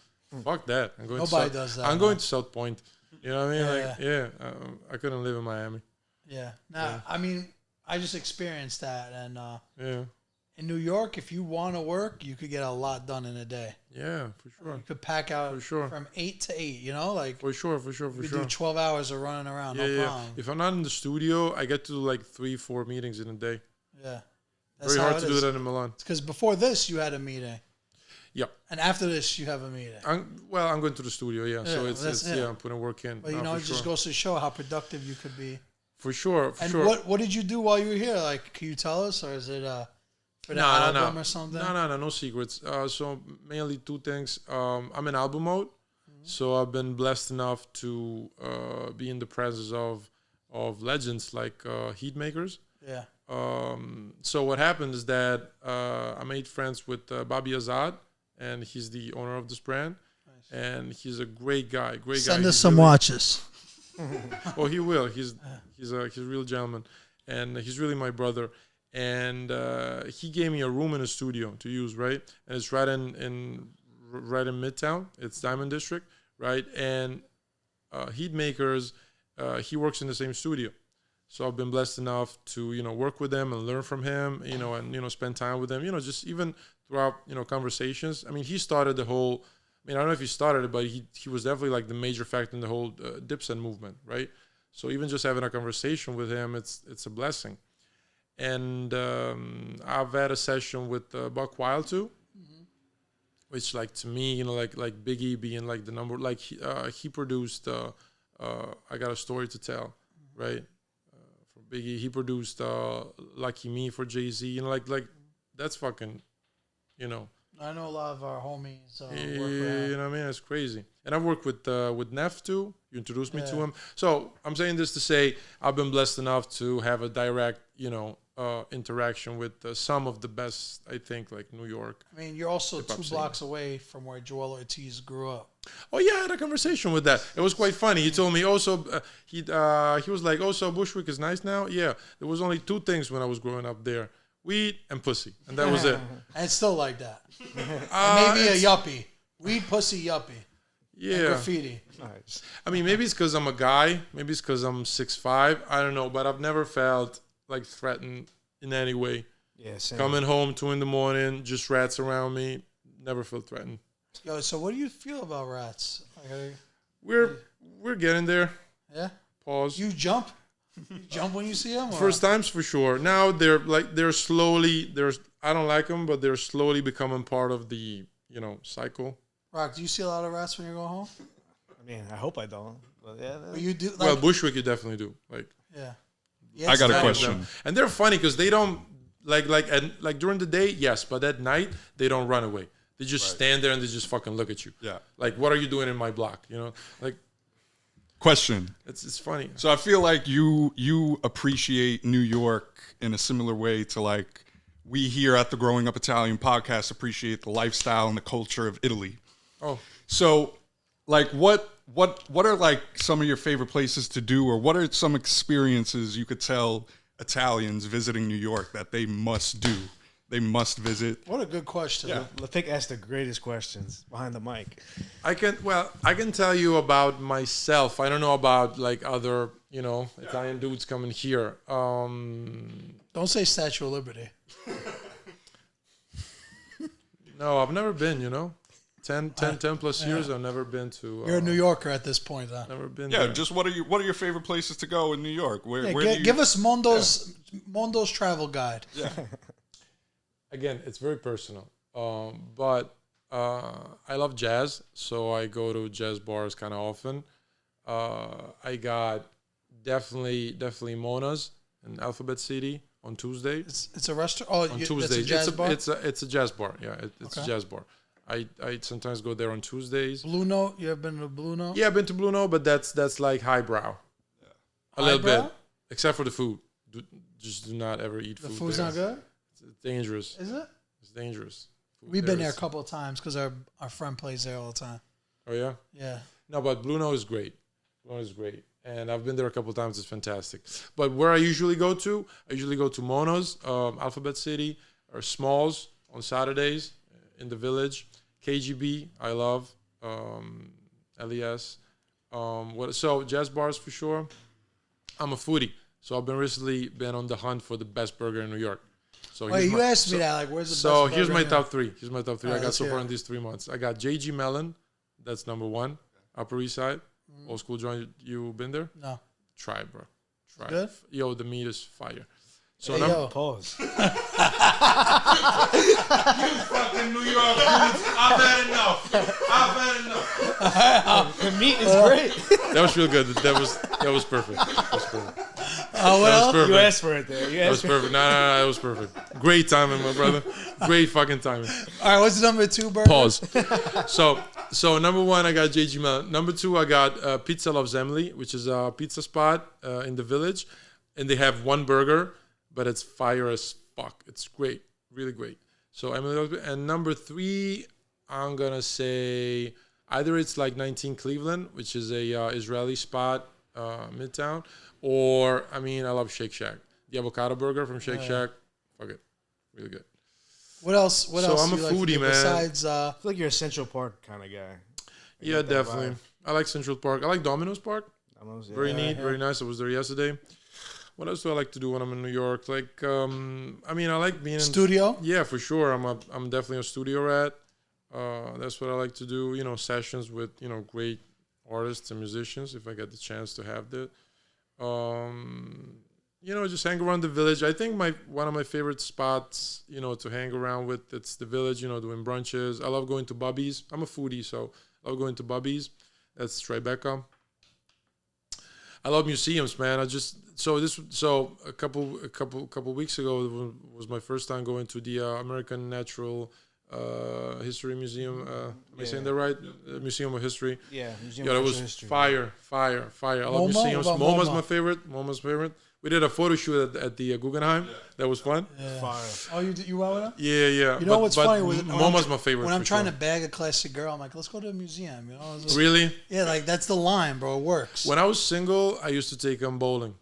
Fuck that. I'm going. Nobody to does that, I'm man. going to South Point. You know what I mean? Yeah. Like, I couldn't live in Miami. yeah. Nah, I mean, I just experienced that, and Yeah, in New York, if you want to work, you could get a lot done in a day. yeah, for sure, You could pack out For sure. from 8 to 8. Like for sure. you could do 12 hours of running around, no problem. If I'm not in the studio, I get to do like 3-4 meetings in a day. Yeah, that's Very how hard it to do is. that in Milan. Because before this, you had a meeting, Yep. and after this, you have a meeting. I'm going to the studio. Yeah, so Yeah, it's that's it. yeah, I'm putting work in. But No, it for just sure. goes to show how productive you could be. For sure. For And sure. what did you do while you were here? Like, can you tell us, or is it for the No, album or something? No secrets. So mainly 2 things. I'm in album mode, so I've been blessed enough to be in the presence of legends like heat makers. Yeah. So what happened is that I made friends with Bobby Azad, and he's the owner of this brand, and he's a great guy. Send us He's some really- watches. Well, he will. He's a real gentleman, and he's really my brother. And he gave me a room in a studio to use, right? And it's right in Midtown. It's Diamond District, right? And heat makers. He works in the same studio. So I've been blessed enough to, work with him and learn from him, and, spend time with him, just even throughout, conversations. I mean, he started the whole, I don't know if he started it, but he was definitely like the major factor in the whole Dipset movement, right? So even just having a conversation with him, it's a blessing. And I've had a session with Buck Wild too, which like to me, like Biggie being like the number, like he produced, I Got a Story to Tell, right? Biggie, he produced Lucky Me for JayZ, like that's fucking, I know a lot of our homies work you with know what I mean? It's crazy. And I've worked with Neff too. You introduced me to him. So I'm saying this to say I've been blessed enough to have a direct, interaction with some of the best, I think, like New York. I mean, you're also 2 blocks away from where Joel Ortiz grew up. Oh yeah, I had a conversation with that. It was quite funny. He told me he was like, so Bushwick is nice now. Yeah, there was only 2 things when I was growing up there: weed and pussy, and that was it. And it's still like that. Maybe a yuppie, weed, pussy, yuppie. Yeah, and graffiti. Nice. I mean, maybe it's because I'm a guy. Maybe it's because I'm 6'5". I don't know, but I've never felt like threatened in any way. Yeah, same. Coming home 2 a.m, just rats around me. Never felt threatened. Yo, so what do you feel about rats? We're getting there. Yeah. Pause. You jump? You jump when you see them? First times for sure. Now they're slowly. I don't like them, but they're slowly becoming part of the cycle. Rock, do you see a lot of rats when you go home? I mean, I hope I don't. But yeah. But you do. Like, Well, Bushwick, you definitely do. Like. Yeah. I got a question. And they're funny because they don't like during the day, yes, but at night they don't run away. They just stand there and they just fucking look at you. Yeah. Like, what are you doing in my block? Like. Question. It's funny. So I feel like you appreciate New York in a similar way to like we here at the Growing Up Italian podcast appreciate the lifestyle and the culture of Italy. Oh. So like what are like some of your favorite places to do, or what are some experiences you could tell Italians visiting New York that they must do? They must visit. What a good question. Yeah. Latik asked the greatest questions behind the mic. I can tell you about myself. I don't know about like other, Italian dudes coming here. Don't say Statue of Liberty. No, I've never been, 10 plus years, I've never been to. You're a New Yorker at this point, huh? Never been Yeah, there. just what are your favorite places to go in New York? Where do you Give us Mondo's travel guide. Yeah. Again, it's very personal. But I love jazz, so I go to jazz bars kind of often. I got definitely Mona's in Alphabet City on Tuesday. It's a restaurant. Oh, On Tuesdays, it's a jazz bar. It's a jazz bar. Yeah, it's a jazz bar. I sometimes go there on Tuesdays. Blue Note. You ever been to Blue Note? Yeah, I've been to Blue Note, but that's like highbrow. A little bit, except for the food. Just do not ever eat food. The food's there. not good. It's dangerous. Is it? It's dangerous. Food We've been there a is- couple of times because our friend plays there all the time. Oh yeah. Yeah. No, but Blue Note is great. Blue Note is great, and I've been there a couple of times. It's fantastic. But where I usually go to Mono's, Alphabet City, or Smalls on Saturdays in the Village. KGB, I love. LES. So jazz bars for sure. I'm a foodie, so I've been recently on the hunt for the best burger in New York. So Wait, you asked me that. Like, where's the best So burger here's my in top 3. Here's my top 3 I got let's so hear far it. in these 3 months. I got JG Melon. That's number 1. Upper East Side. Old school joint. You been there? No. Try, bro. Try. Good? Yo, the meat is fire. So Hey, number yo. Pause. fucking New York dudes. I've had enough. The meat is great. That was real good. That was perfect. That was perfect. Oh, That well. was perfect. You asked for it there. You That was asked for it. perfect. No, that was perfect. Great timing, my brother. Great fucking timing. All right, what's number 2 burger? Pause. So number 1, I got JG Melon. Number 2, I got Pizza Loves Emily, which is a pizza spot in the Village, and they have one burger, but it's fire as fuck. It's great, really great. So Emily Loves, and number 3, I'm gonna say either it's like 19 Cleveland, which is a Israeli spot Midtown. Or I mean, I love Shake Shack. The avocado burger from Shake Shack, fuck it, really good. What else? What else? I'm a do you like to foodie, do man. Besides, I feel like you're a Central Park kind of guy. You Yeah, got that definitely. vibe. I like Central Park. I like Domino's Park. Almost, yeah. Very neat, very nice. I was there yesterday. What else do I like to do when I'm in New York? Like, I mean, I like being in studio. Yeah, for sure. I'm definitely a studio rat. That's what I like to do. You know, sessions with great artists and musicians if I get the chance to have that. Just hang around the Village. I think one of my favorite spots, to hang around with, it's the Village. Doing brunches. I love going to Bubby's. I'm a foodie, so I love going to Bubby's. That's Tribeca. I love museums, man. A couple weeks ago was my first time going to the American Natural History Museum. Am I saying that right? Museum of History. Yeah, Museum Yeah, of that was History. fire. I love museums. What about MoMA's MoMA? my favorite. We did a photo shoot at the Guggenheim. That was fun. Yeah. Fire. Oh, you went with him? Yeah. You know what's funny? MoMA's my favorite. When I'm for trying sure. to bag a classic girl, I'm like, let's go to a museum. It's like- Really? Yeah, like that's the line, bro. It works. When I was single, I used to take them bowling.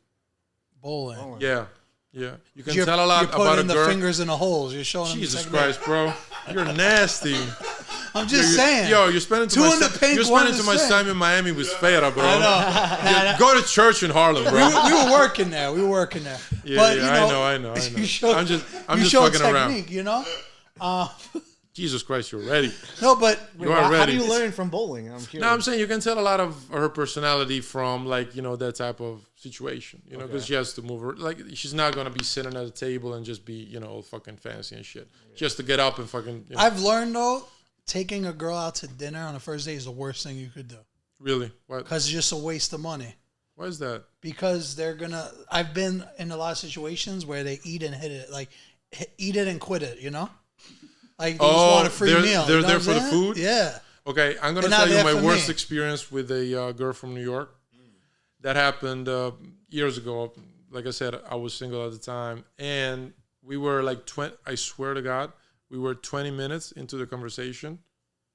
Bowling. Yeah. You can You're- tell a lot you're putting about a in the girl. fingers in the holes. You're showing them. Jesus the Christ, bro. You're nasty. I'm just saying. Yo, you're spending too Two much in the time. pink, You're one spending in too the much sink. time in Miami with Fera, bro. I know. Go to church in Harlem, bro. we were working there. Yeah, But, I know. You showed, I'm you just showed fucking around. technique, Jesus Christ, you're ready. No, but You are How ready. do you learn from bowling? I'm curious. No, I'm saying you can tell a lot of her personality from that type of situation, because she has to move her. Like, she's not gonna be sitting at a table and just be all fucking fancy and shit. She has to get up and fucking. I've learned though, taking a girl out to dinner on the first date is the worst thing you could do Really? What? because it's just a waste of money. Why is that? Because I've been in a lot of situations where they eat and hit it, like eat it and quit it, Like they just want a free meal. They're you know there what for I'm the saying? food. Yeah. Okay, I'm gonna They're not tell you there my for worst me. experience with a girl from New York. That happened years ago. Like I said, I was single at the time, and we were like 20. I swear to God, we were 20 minutes into the conversation,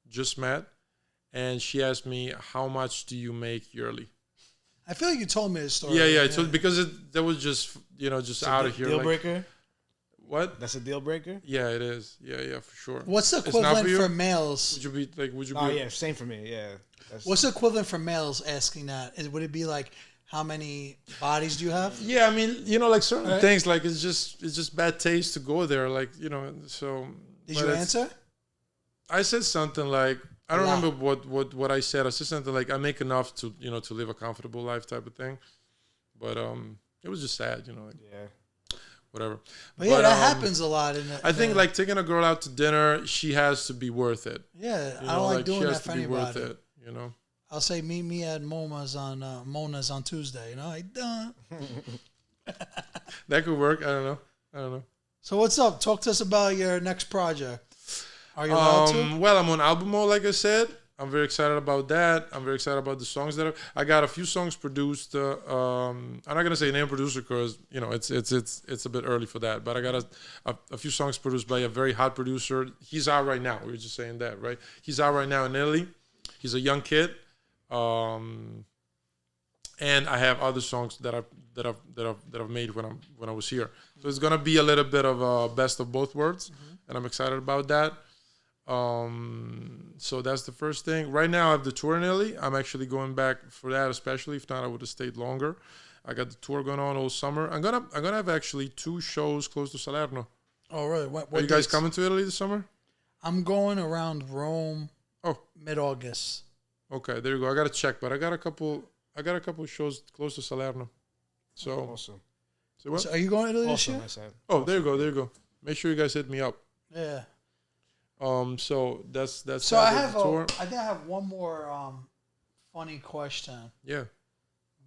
just met, and she asked me, "How much do you make yearly?" I feel like you told me this story. Yeah. Because that was just just out of here. Deal Like, breaker? what? That's a deal breaker? Yeah, it is. Yeah, for sure. What's the It's not equivalent you? for males? Would you be like? Would you Oh, be? yeah, same for me. Yeah. That's, What's the equivalent for males asking that? Would it be like, how many bodies do you have? Yeah, I mean, like certain Right. things, like it's just bad taste to go there, like So Did but you it's- answer? I said something like I don't Wow. remember what I said. I said something like I make enough to to live a comfortable life type of thing, but it was just sad, like yeah. whatever. But yeah, that um, happens a lot. I think like taking a girl out to dinner, she has to be worth it. Yeah, You I know, don't like she doing has that for to be worth anybody. it. I'll say meet me at Mona's on Tuesday. Like, duh. That could work. I don't know. So what's up? Talk to us about your next project. Are you allowed to? Well, I'm on album mode, like I said. I'm very excited about that. I'm very excited about the songs I got a few songs produced. I'm not gonna say name producer because it's a bit early for that. But I got a few songs produced by a very hot producer. He's out right now. We were just saying that, right? He's out right now in Italy. He's a young kid. And I have other songs that I've made when I was here. So it's gonna be a little bit of a best of both worlds, and I'm excited about that. So that's the first thing. Right now I have the tour in Italy. I'm actually going back for that, especially if not I would have stayed longer. I got the tour going on all summer. I'm gonna have actually 2 shows close to Salerno. Oh, really? What Are you guys dates? coming to Italy this summer? I'm going around Rome. Oh. Mid-August. Okay, there you go. I gotta check, but I got a couple shows close to Salerno. So, Awesome. so what? So are you going to Italy this Awesome, year? I said. Oh, there you go. Make sure you guys hit me up. Yeah. So that's So that I with have the tour. I think I have one more funny question. Yeah.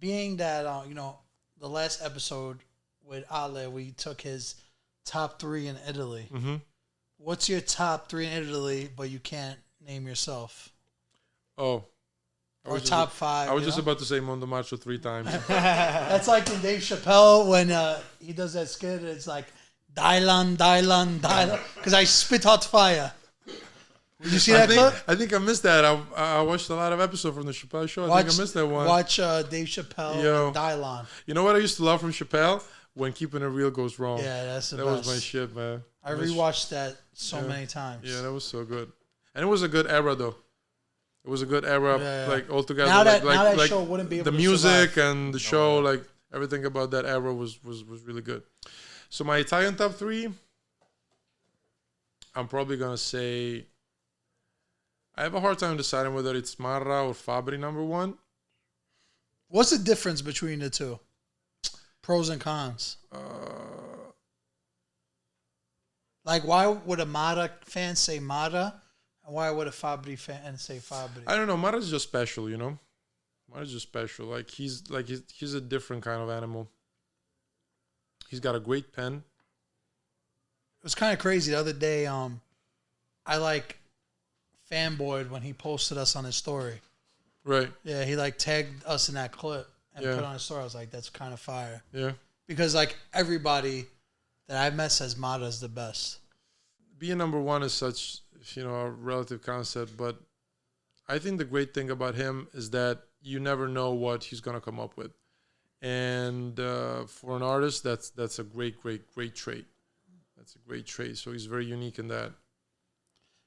Being that the last episode with Ale, we took his top 3 in Italy. Mm-hmm. What's your top 3 in Italy, but you can't name yourself? Oh. Or top 5? I was just about to say Mondo Marcio 3 times. That's like in Dave Chappelle when he does that skit. It's like Dylan, because I spit hot fire. Did you see that clip? I think I missed that. I watched a lot of episodes from the Chappelle show. I think I missed that one. Watch Dave Chappelle and Dylon. You know what I used to love from Chappelle? When Keeping It Real goes wrong. Yeah, that's the that best. Was my shit, man. I rewatched that so many times. Yeah, that was so good. And it was a good era, though. It was a good era, like altogether. Now that like show wouldn't be able the to music survive. and the show, like everything about that era was really good. So my Italian top 3, I'm probably gonna say. I have a hard time deciding whether it's Marra or Fabri number 1. What's the difference between the two? Pros and cons. Like, why would a Mara fan say Mara, and why would a Fabri fan say Fabri? I don't know. Mara's just special, you know. Mara's just special. He's a different kind of animal. He's got a great pen. It was kind of crazy the other day. I fanboyed when he posted us on his story. Right. Yeah, he tagged us in that clip and put it on his story. I was like, that's kind of fire. Yeah. Because everybody that I've met says Mara's the best. Being number 1 is such, a relative concept, but I think the great thing about him is that you never know what he's gonna come up with, and for an artist, that's a great trait. That's a great trait. So he's very unique in that.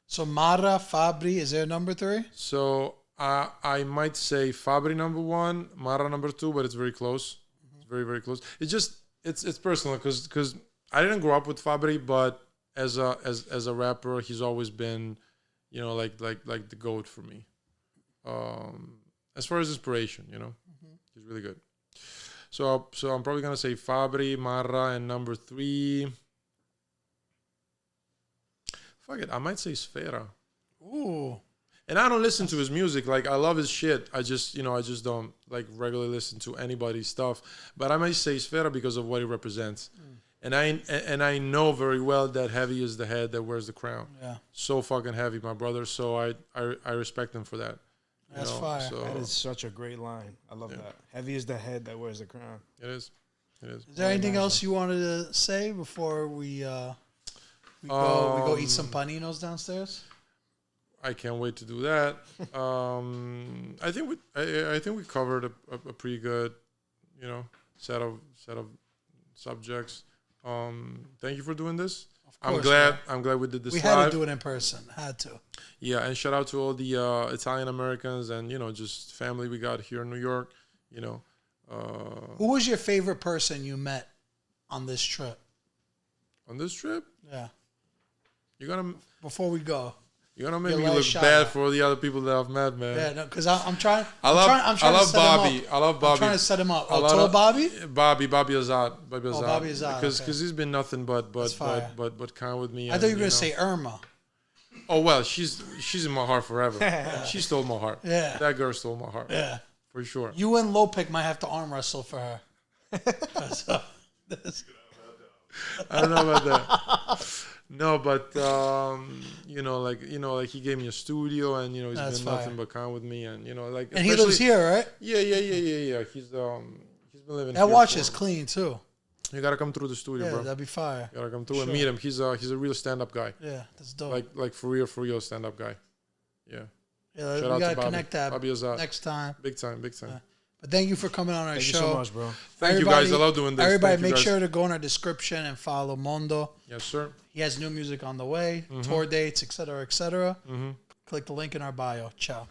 So Mara, Fabri, is there number 3? So I might say Fabri number 1, Mara number 2, but it's very close. It's very, very close. It's just it's personal because I didn't grow up with Fabri, but as a rapper, he's always been, like the GOAT for me. As far as inspiration, he's really good. So I'm probably gonna say Fabri, Marra, and number 3. Fuck it, I might say Sfera. Ooh. And I don't listen to his music. I love his shit. I just don't regularly listen to anybody's stuff. But I might say Sfera because of what he represents. And I know very well that heavy is the head that wears the crown. Yeah. So fucking heavy, my brother. So I respect him for that. That's fire. So, that is such a great line. I love that. Heavy is the head that wears the crown. It is. Is there anything else you wanted to say before we go eat some paninos downstairs? I can't wait to do that. I think we covered a pretty good, set of subjects. Thank you for doing this. Of course, I'm glad we did this. We had live. to do it in person. Had to. Yeah, and shout out to all the Italian Americans and just family we got here in New York. Who was your favorite person you met on this trip? On this trip? Yeah. Before we go. You're gonna make me look bad for the other people that I've met, man. Yeah, no, because I'm trying. I love Bobby. I'm trying to set him up. Oh, Bobby Azad. Bobby Azad. Because he's been nothing but kind with me. I thought you were gonna say Irma. Oh well, she's in my heart forever. She stole my heart. Yeah, that girl stole my heart. Yeah, for sure. You and Lopik might have to arm wrestle for her. I don't know about that. No, but he gave me a studio, and he's been nothing but kind with me, and and he lives here, right? Yeah. He's been living. That watch is clean too. You gotta come through the studio, bro. That'd be fire. You gotta come through and meet him. He's a real stand-up guy. Yeah, that's dope. Like for real stand-up guy. Yeah. Yeah, we gotta connect that Bobby Azad. next time. Big time. Yeah. But thank you for coming on our show. Thank you so much, bro. Thank you guys. I love doing this. Everybody, make sure to go in our description and follow Mondo. Yes, sir. He has new music on the way, tour dates, etc., etc. Click the link in our bio. Ciao.